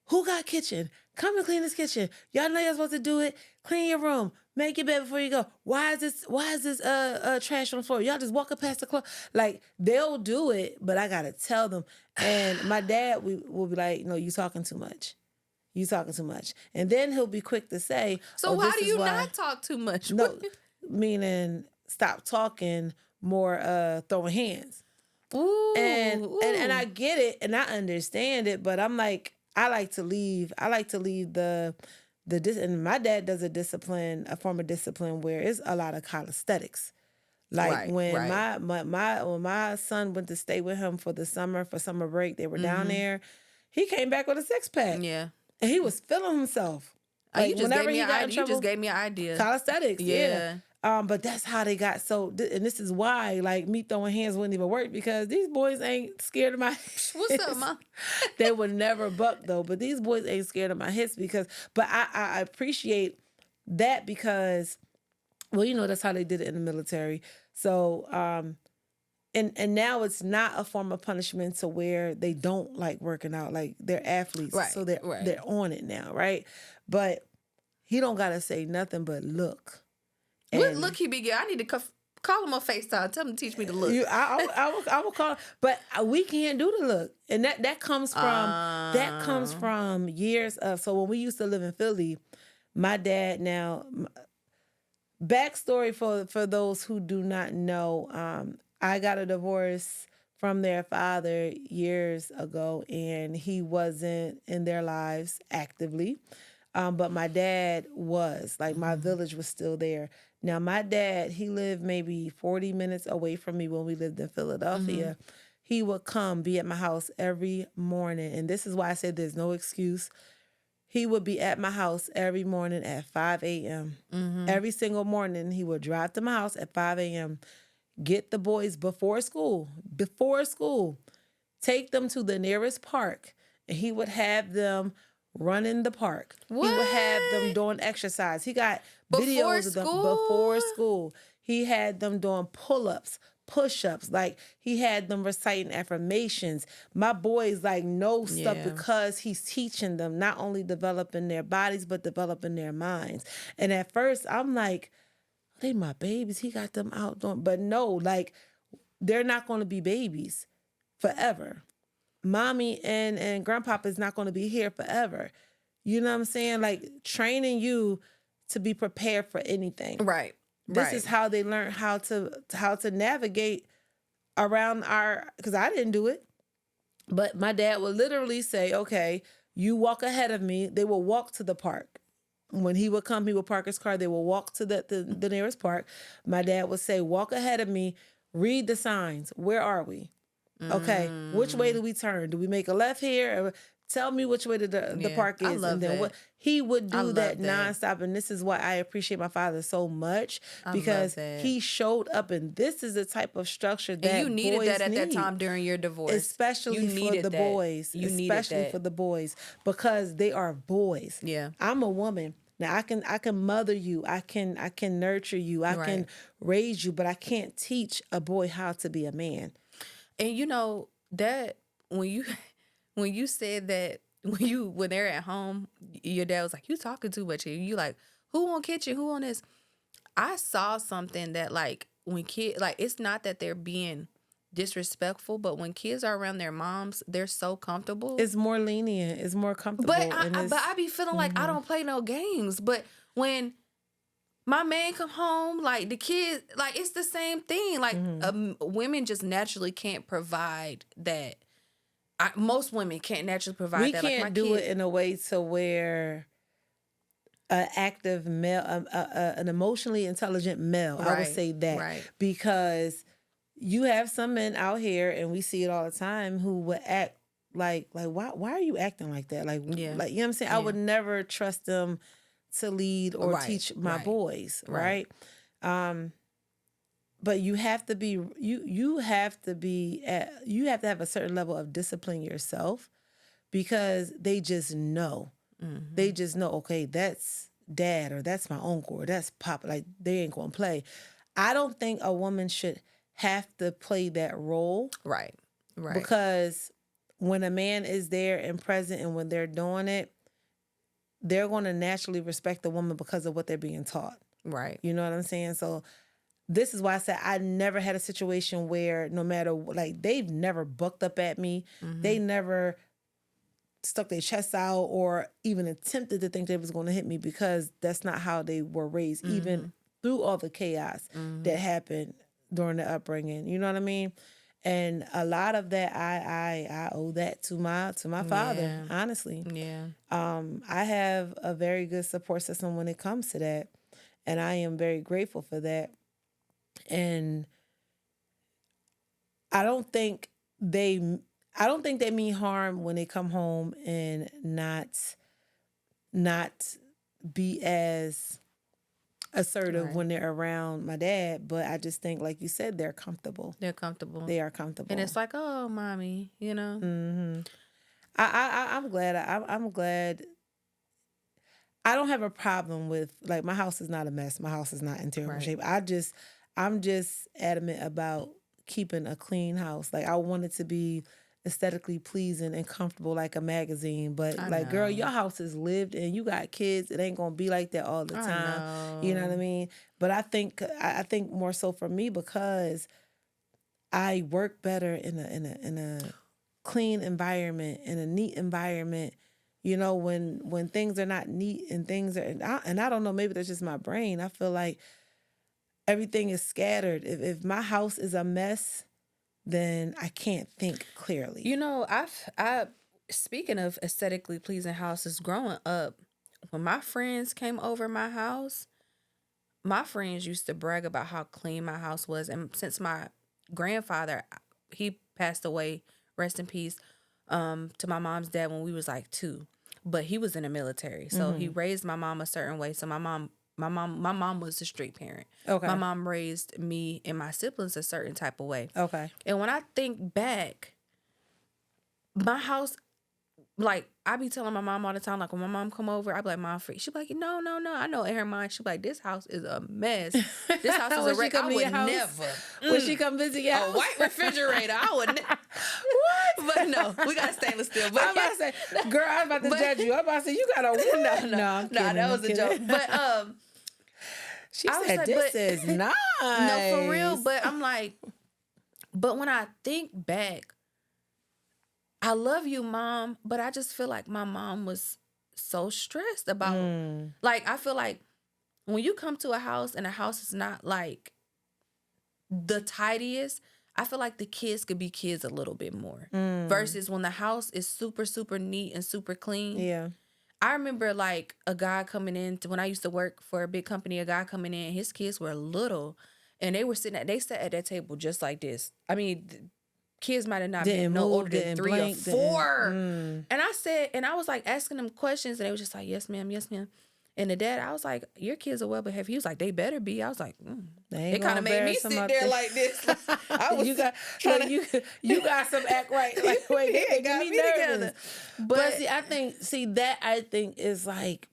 S1: who got kitchen? Come and clean this kitchen. Y'all know you're supposed to do it. Clean your room. Make your bed before you go. Why is this trash on the floor? Y'all just walking past the clothes. Like, they'll do it, but I gotta tell them. And my dad will be like, no, you talking too much. You talking too much. And then he'll be quick to say,
S2: so how do you not talk too much?
S1: No, meaning stop talking, more throwing hands.
S2: Ooh,
S1: and I get it and I understand it, but I'm like, I like to leave the and my dad does a form of discipline where it's a lot of calisthenics. Like when my son went to stay with him for summer break, they were down there. He came back with a 6-pack.
S2: Yeah.
S1: And he was feeling himself.
S2: Like, you just gave me an idea.
S1: Calisthenics. Yeah. But that's how they got and this is why, like, me throwing hands wouldn't even work, because these boys ain't scared of my hits.
S2: What's up, Mom?
S1: They would never buck, though. But these boys ain't scared of my hits but I appreciate that because, well, that's how they did it in the military. So, and now it's not a form of punishment to where they don't like working out. Like, they're athletes,
S2: right,
S1: so they're on it now, right? But he don't gotta say nothing but look.
S2: What look he be getting? I need to call him on FaceTime. Tell him to teach me to look.
S1: I will call, but we can't do the look, and that comes from years of. So when we used to live in Philly, my dad now. Backstory for those who do not know, I got a divorce from their father years ago, and he wasn't in their lives actively. But my dad was, like, my village was still there. Now, my dad, he lived maybe 40 minutes away from me when we lived in Philadelphia. He would be at my house every morning. And this is why I said there's no excuse. He would be at my house every morning at 5 a.m. Every single morning, he would drive to my house at 5 a.m., get the boys before school, take them to the nearest park, and he would have them run in the park.
S2: What?
S1: He would have them doing exercise. He got videos of them before school. He had them doing pull-ups, push-ups. Like, he had them reciting affirmations. My boys, like, know stuff because he's teaching them, not only developing their bodies, but developing their minds. And at first, I'm like, they my babies. He got them out doing, but no, like, they're not going to be babies forever. Mommy and grandpapa is not going to be here forever. You know what I'm saying? Like, training you to be prepared for anything.
S2: Right.
S1: This is how they learn how to navigate around because I didn't do it. But my dad would literally say, okay, you walk ahead of me. They will walk to the park. When he would come, he would park his car. They will walk to the nearest park. My dad would say, walk ahead of me. Read the signs. Where are we? Okay, which way do we turn? Do we make a left here? Or tell me which way the park is.
S2: And then
S1: he would do that nonstop. And this is why I appreciate my father so much, because he showed up, and this is the type of structure that
S2: you needed that at that time during your divorce.
S1: Especially for the boys. Especially for the boys, because they are boys.
S2: Yeah.
S1: I'm a woman. Now I can mother you. I can nurture you. I can raise you, but I can't teach a boy how to be a man.
S2: And that when you said that when they're at home, your dad was like, you talking too much. And you like, who on kitchen? Who on this? I saw something that, like, when kids, like, it's not that they're being disrespectful, but when kids are around their moms, they're so comfortable.
S1: It's more lenient. It's more comfortable.
S2: But I be feeling like I don't play no games. But when my man come home, like, the kids, like, it's the same thing. Like, women just naturally can't provide that. Most women can't naturally provide that.
S1: We can't do it in a way to where an active male, an emotionally intelligent male, I would say that. Because you have some men out here, and we see it all the time, who would act like why are you acting like that? Like, you know what I'm saying? I would never trust them to lead or teach my boys, right? But you have to be you have to have a certain level of discipline yourself, because they just know. They just know, okay, that's dad, or that's my uncle, or that's papa. Like, they ain't gonna play. I don't think a woman should have to play that role. Right. Because when a man is there and present, and when they're doing it, they're going to naturally respect the woman because of what they're being taught. Right. You know what I'm saying? So this is why I said I never had a situation where, no matter, like, they've never bucked up at me. They never stuck their chests out or even attempted to think they was going to hit me, because that's not how they were raised, even through all the chaos that happened during the upbringing. You know what I mean? And a lot of that, I owe that to my father, honestly. Yeah. I have a very good support system when it comes to that, and I am very grateful for that. And I don't think they mean harm when they come home and not be as assertive when they're around my dad, but I just think, like you said, they're comfortable.
S2: They're comfortable.
S1: They are comfortable.
S2: And it's like, oh, mommy, you know?
S1: Mm-hmm. I'm glad. I'm glad. I don't have a problem with, like, my house is not a mess. My house is not in terrible shape. I'm just adamant about keeping a clean house. Like, I want it to be aesthetically pleasing and comfortable like a magazine. But like, girl, your house is lived and you got kids. It ain't gonna be like that all the time. You know what I mean? But I think more so for me, because I work better in a clean environment, in a neat environment. You know, when things are not neat and things are, and I don't know, maybe that's just my brain. I feel like everything is scattered. If my house is a mess, then I can't think clearly.
S2: You know, I speaking of aesthetically pleasing houses, growing up, when my friends came over my house, my friends used to brag about how clean my house was. And since my grandfather, he passed away, rest in peace, to my mom's dad when we was like 2. But he was in the military. So he raised my mom a certain way. So my mom was a strict parent.
S1: Okay.
S2: My mom raised me and my siblings a certain type of way.
S1: Okay.
S2: And when I think back, my house, like, I be telling my mom all the time, like, when my mom come over, I be like, Mom, free. She be like, no. I know in her mind, she be like, this house is a mess. This house is a wreck. I would never.
S1: When she come visit your house?
S2: A white refrigerator. I would never. What? But no, we got stainless steel. But
S1: I'm about to say, girl, I was about to judge you. I'm about to say, you got a window.
S2: No, that was a joke. But
S1: she said, like, this is nice.
S2: No, for real. But I'm like, but when I think back, I love you, Mom, but I just feel like my mom was so stressed about, like, I feel like when you come to a house and a house is not, like, the tidiest, I feel like the kids could be kids a little bit more. Versus when the house is super, super neat and super clean.
S1: Yeah.
S2: I remember, like, a guy coming in, when I used to work for a big company, a guy coming in, his kids were little, and they sat at that table just like this. I mean, kids might have not been no older than 3 or 4. And I was like asking them questions, and they was just like, yes, ma'am, yes, ma'am. And the dad, I was like, your kids are well behaved. He was like, they better be. I was like, it kind of made me sit there like this. I was you got some act right. Like, wait, it got me together.
S1: But see, I think is like,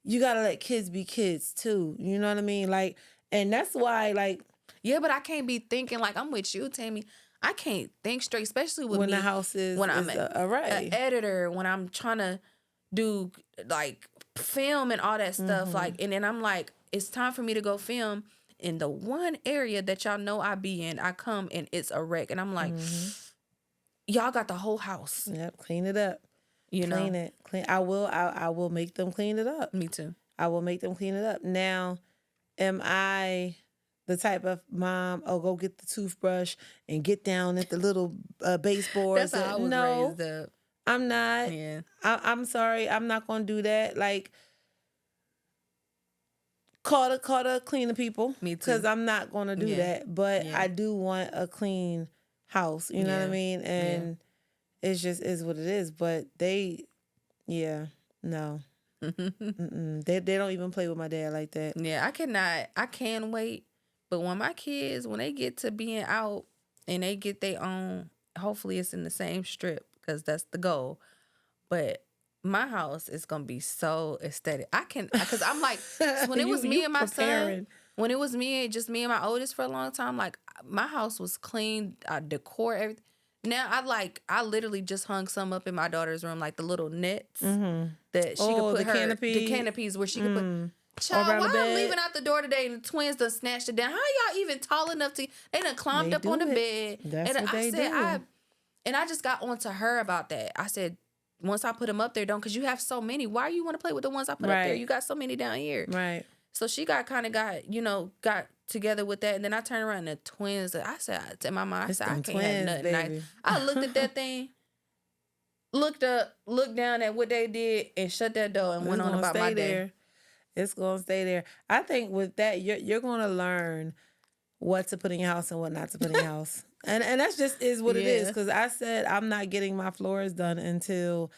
S1: you gotta let kids be kids too. You know what I mean? Like, and that's why, like,
S2: yeah, but I can't be thinking like, I'm with you, Tammy. I can't think straight, especially with
S1: when
S2: me,
S1: the house is
S2: when I'm an editor, when I'm trying to do like film and all that stuff, like, and then I'm like, it's time for me to go film in the one area that y'all know I be in. I come and it's a wreck, and I'm like, y'all got the whole house.
S1: Yep, clean it up. Clean it. I will make them clean it up.
S2: Me too.
S1: I will make them clean it up. Now, am I the type of mom, go get the toothbrush and get down at the little baseboards?
S2: That's how I was raised up.
S1: I'm not.
S2: Yeah.
S1: I'm sorry. I'm not going to do that. Like, call the cleaner people.
S2: Me too.
S1: Because I'm not going to do that. But I do want a clean house. You know what I mean? And it's just is what it is. But no. They don't even play with my dad like that.
S2: Yeah, I can wait. But when my kids, when they get to being out and they get their own, hopefully it's in the same strip, because that's the goal. But my house is going to be so aesthetic. Because I'm like, when it was me and my son, when it was just me and my oldest for a long time, like, my house was clean, I decor everything. Now I literally just hung some up in my daughter's room, like the little nets that she could put the canopies where she could put. Child, while I'm leaving out the door today, and the twins done snatched it down. How y'all even tall enough to? They done climbed up on the bed.
S1: That's what they do.
S2: And I just got onto her about that. I said, once I put them up there, because you have so many. Why you want to play with the ones I put up there? You got so many down here.
S1: Right.
S2: So she got together with that, and then I turned around and the twins. I said, in my mind, I said, I can't have nothing nice. I looked at that thing, looked up, looked down at what they did, and shut that door and went on about my day.
S1: It's going to stay there. I think with that, you're going to learn what to put in your house and what not to put in your house. And that's just is what it is. Because I said I'm not getting my floors done until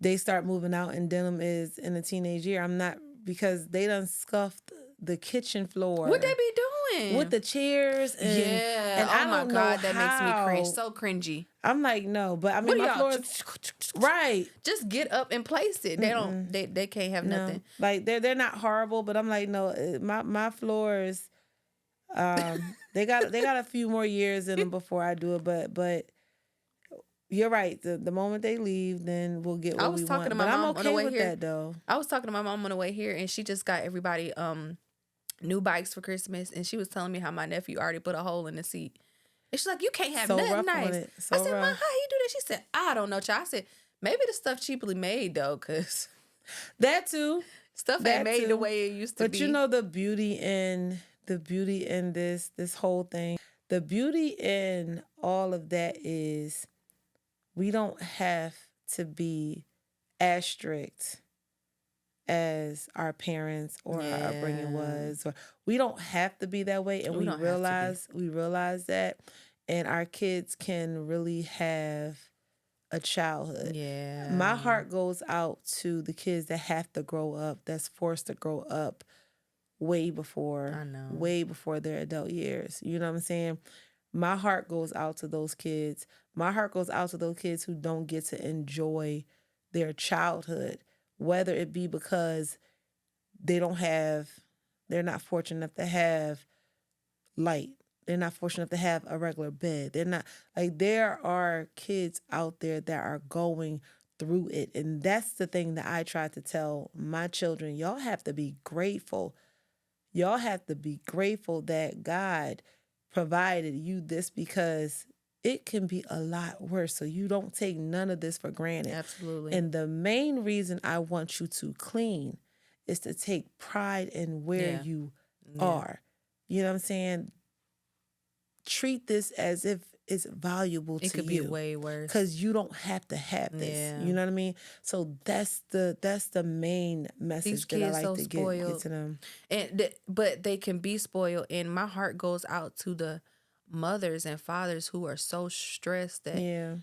S1: they start moving out and denim is in a teenage year. I'm not, because they done scuffed the kitchen floor.
S2: What they be doing
S1: with the chairs? And, and
S2: oh my God, that makes me cringe. So cringy.
S1: I'm like, no, but I mean, my floor is right.
S2: Just get up and place it. They don't. They can't have nothing.
S1: Like they're not horrible, but I'm like, no, my floors. They got a few more years in them before I do it, but you're right. The moment they leave, then we'll get what we want. But I'm okay with that though.
S2: I was talking to my mom on the way here, and she just got everybody new bikes for Christmas, and she was telling me how my nephew already put a hole in the seat. And she's like, "You can't have nothing nice." I said, "Mom, how you do that?" She said, "I don't know, child." I said, "Maybe the stuff cheaply made though, cause
S1: that too.
S2: Stuff ain't made the way it used to be."
S1: But you know the beauty in this whole thing. The beauty in all of that is we don't have to be as strict as our parents or our upbringing was. Or we don't have to be that way, and we realize that, and our kids can really have a childhood. Yeah. My heart goes out to the kids that have to grow up, that's forced to grow up way before their adult years. You know what I'm saying? My heart goes out to those kids. My heart goes out to those kids who don't get to enjoy their childhood, whether it be because they're not fortunate enough to have light. They're not fortunate enough to have a regular bed. They're not, like, there are kids out there that are going through it. And that's the thing that I try to tell my children. Y'all have to be grateful. Y'all have to be grateful that God provided you this, because it can be a lot worse. So you don't take none of this for granted.
S2: Absolutely.
S1: And the main reason I want you to clean is to take pride in where you are. You know what I'm saying? Treat this as if it's valuable to you.
S2: It could be way worse.
S1: Because you don't have to have this. Yeah. You know what I mean? So that's the main message that I like to get to them.
S2: But they can be spoiled. And my heart goes out to the mothers and fathers who are so stressed that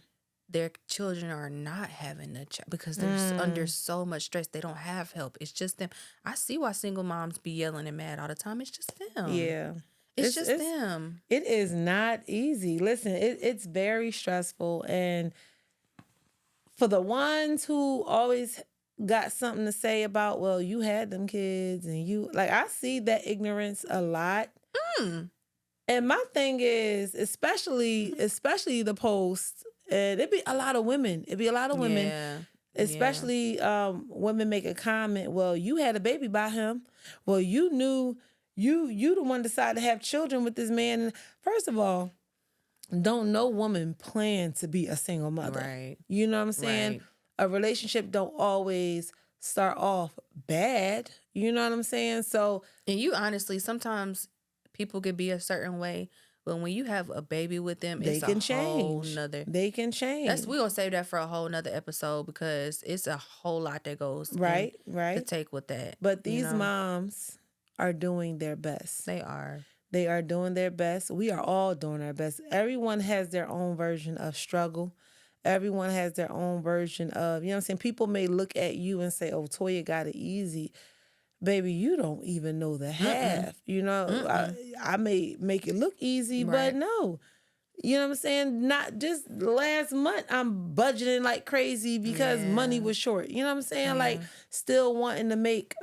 S2: their children are not having a child because they're under so much stress. They don't have help. It's just them. I see why single moms be yelling and mad all the time. It's just them.
S1: Yeah.
S2: It's just them.
S1: It is not easy. Listen, it's very stressful. And for the ones who always got something to say about, well, you had them kids and you, like, I see that ignorance a lot. And my thing is, especially the post, and it'd be a lot of women. Especially women make a comment, well, you had a baby by him. Well, you knew you the one decided to have children with this man. First of all, don't no woman plan to be a single mother.
S2: Right.
S1: You know what I'm saying? Right. A relationship don't always start off bad. You know what I'm saying? So,
S2: and you honestly, sometimes people could be a certain way, but when you have a baby with them,
S1: they can change. They can change.
S2: We're gonna save that for a whole nother episode, because it's a whole lot that goes
S1: right
S2: to take with that.
S1: But these moms are doing their best.
S2: They are.
S1: They are doing their best. We are all doing our best. Everyone has their own version of struggle. Everyone has their own version of, you know what I'm saying? People may look at you and say, oh, Toya got it easy. Baby, you don't even know the half. You know, I may make it look easy, but no. You know what I'm saying? Not just last month, I'm budgeting like crazy because money was short. You know what I'm saying? Yeah. Like, still wanting to make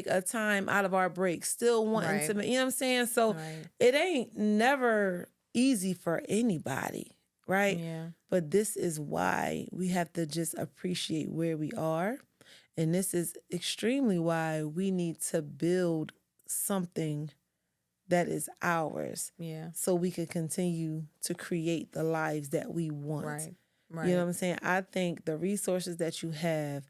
S1: a time out of our break. Still wanting to make, you know what I'm saying? So it ain't never easy for anybody, right?
S2: Yeah.
S1: But this is why we have to just appreciate where we are. And this is extremely why we need to build something that is ours.
S2: Yeah.
S1: So we can continue to create the lives that we want.
S2: Right.
S1: You know what I'm saying? I think the resources that you have,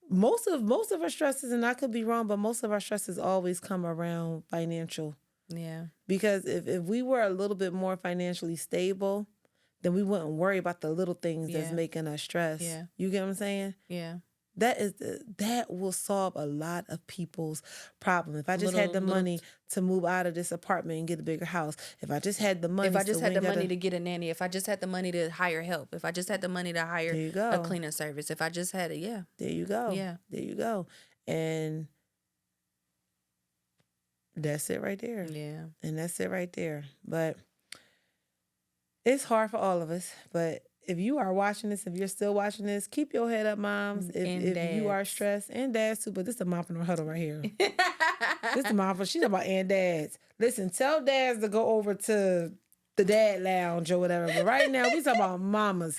S1: most of our stresses, and I could be wrong, but most of our stresses always come around financial.
S2: Yeah.
S1: Because if we were a little bit more financially stable, then we wouldn't worry about the little things that's making us stress.
S2: Yeah.
S1: You get what I'm saying?
S2: Yeah.
S1: That will solve a lot of people's problem. If I just had the money to move out of this apartment and get a bigger house, if I just had the money,
S2: if I just had the money to get a nanny, if I just had the money to hire help, if I just had the money to hire a cleaning service, if I just had it,
S1: there you go.
S2: Yeah,
S1: there you go. And that's it right there.
S2: Yeah.
S1: And that's it right there. But it's hard for all of us. But if you are watching this, if you're still watching this, keep your head up, moms. If you are stressed, and dads too, but this is the Mompreneur Huddle right here. This is the Mompreneur. She's about and dads. Listen, tell dads to go over to the dad lounge or whatever. But right now, we talking about mamas.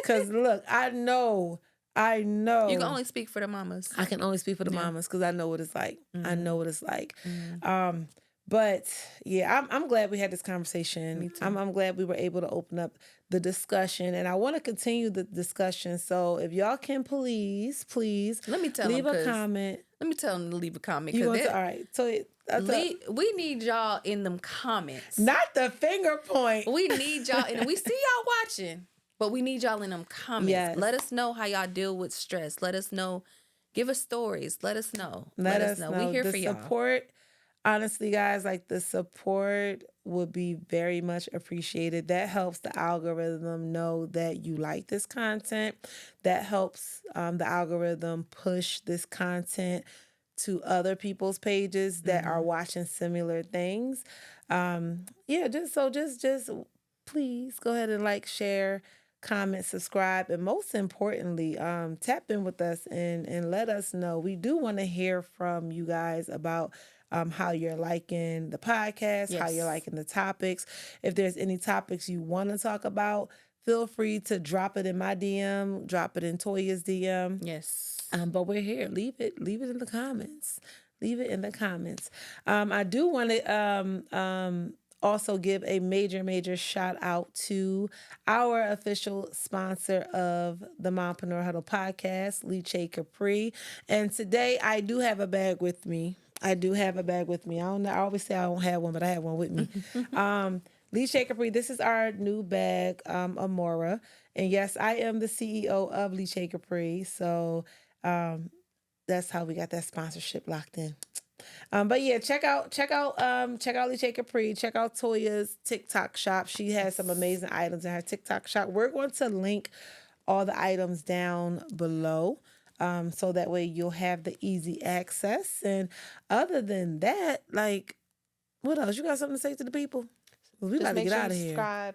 S1: Because look, I know.
S2: You can only speak for the mamas.
S1: I can only speak for the mamas because I know what it's like.
S2: Mm-hmm.
S1: I know what it's like.
S2: Mm-hmm.
S1: But yeah, I'm glad we had this conversation.
S2: Me too.
S1: I'm glad we were able to open up the discussion, and I want to continue the discussion. So if y'all can please
S2: let me tell
S1: leave
S2: them,
S1: a comment.
S2: Let me tell them to leave a comment.
S1: All right. So
S2: we need y'all in them comments.
S1: Not the finger point.
S2: We need y'all in. We see y'all watching, but we need y'all in them comments. Yes. Let us know how y'all deal with stress. Let us know. Give us stories. Let us know.
S1: Let us know.
S2: We here
S1: the
S2: for y'all.
S1: Support. Honestly, guys, like the support would be very much appreciated. That helps the algorithm know that you like this content. That helps the algorithm push this content to other people's pages that are watching similar things. Just please go ahead and like, share, comment, subscribe, and most importantly, tap in with us and let us know. We do want to hear from you guys about how you're liking the podcast, how you're liking the topics. If there's any topics you want to talk about, feel free to drop it in my DM, drop it in Toya's DM.
S2: Yes.
S1: But we're here. Leave it in the comments. Leave it in the comments. I do want to also give a major shout out to our official sponsor of the Mompreneur Huddle podcast, Capri. And today I do have a bag with me. I always say I don't have one, but I have one with me. Capri, this is our new bag, Amora. And yes, I am the CEO of Capri. So that's how we got that sponsorship locked in. But yeah, check out Capri. Check out Toya's TikTok shop. She has some amazing items in her TikTok shop. We're going to link all the items down below. So that way you'll have the easy access. And other than that, like, what else? You got something to say to the people? Well, we got to get out of here.
S2: Subscribe.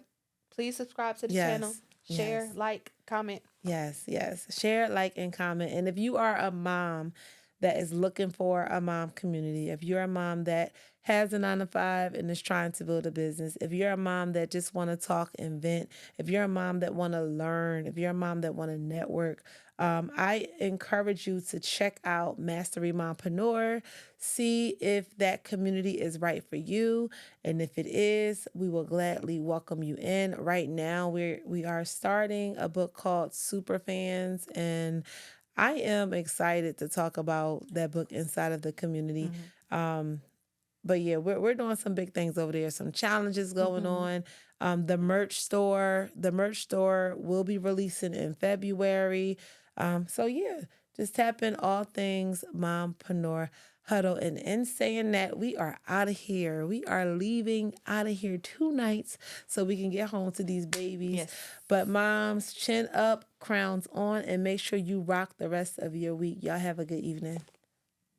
S2: Please subscribe to the channel. Share, like, comment.
S1: Yes. Share, like, and comment. And if you are a mom that is looking for a mom community, if you're a mom that has a 9-to-5 and is trying to build a business, if you're a mom that just want to talk and vent, if you're a mom that want to learn, if you're a mom that want to network, I encourage you to check out Mastery Mompreneur, see if that community is right for you. And if it is, we will gladly welcome you in. Right now, we are starting a book called Super Fans, and I am excited to talk about that book inside of the community. But yeah, we're doing some big things over there, some challenges going on. The merch store will be releasing in February. So yeah, just tap in all things Mompreneur Huddle. And in saying that, we are out of here. We are leaving out of here 2 nights so we can get home to these babies. Yes. But moms, chin up, crowns on, and make sure you rock the rest of your week. Y'all have a good evening.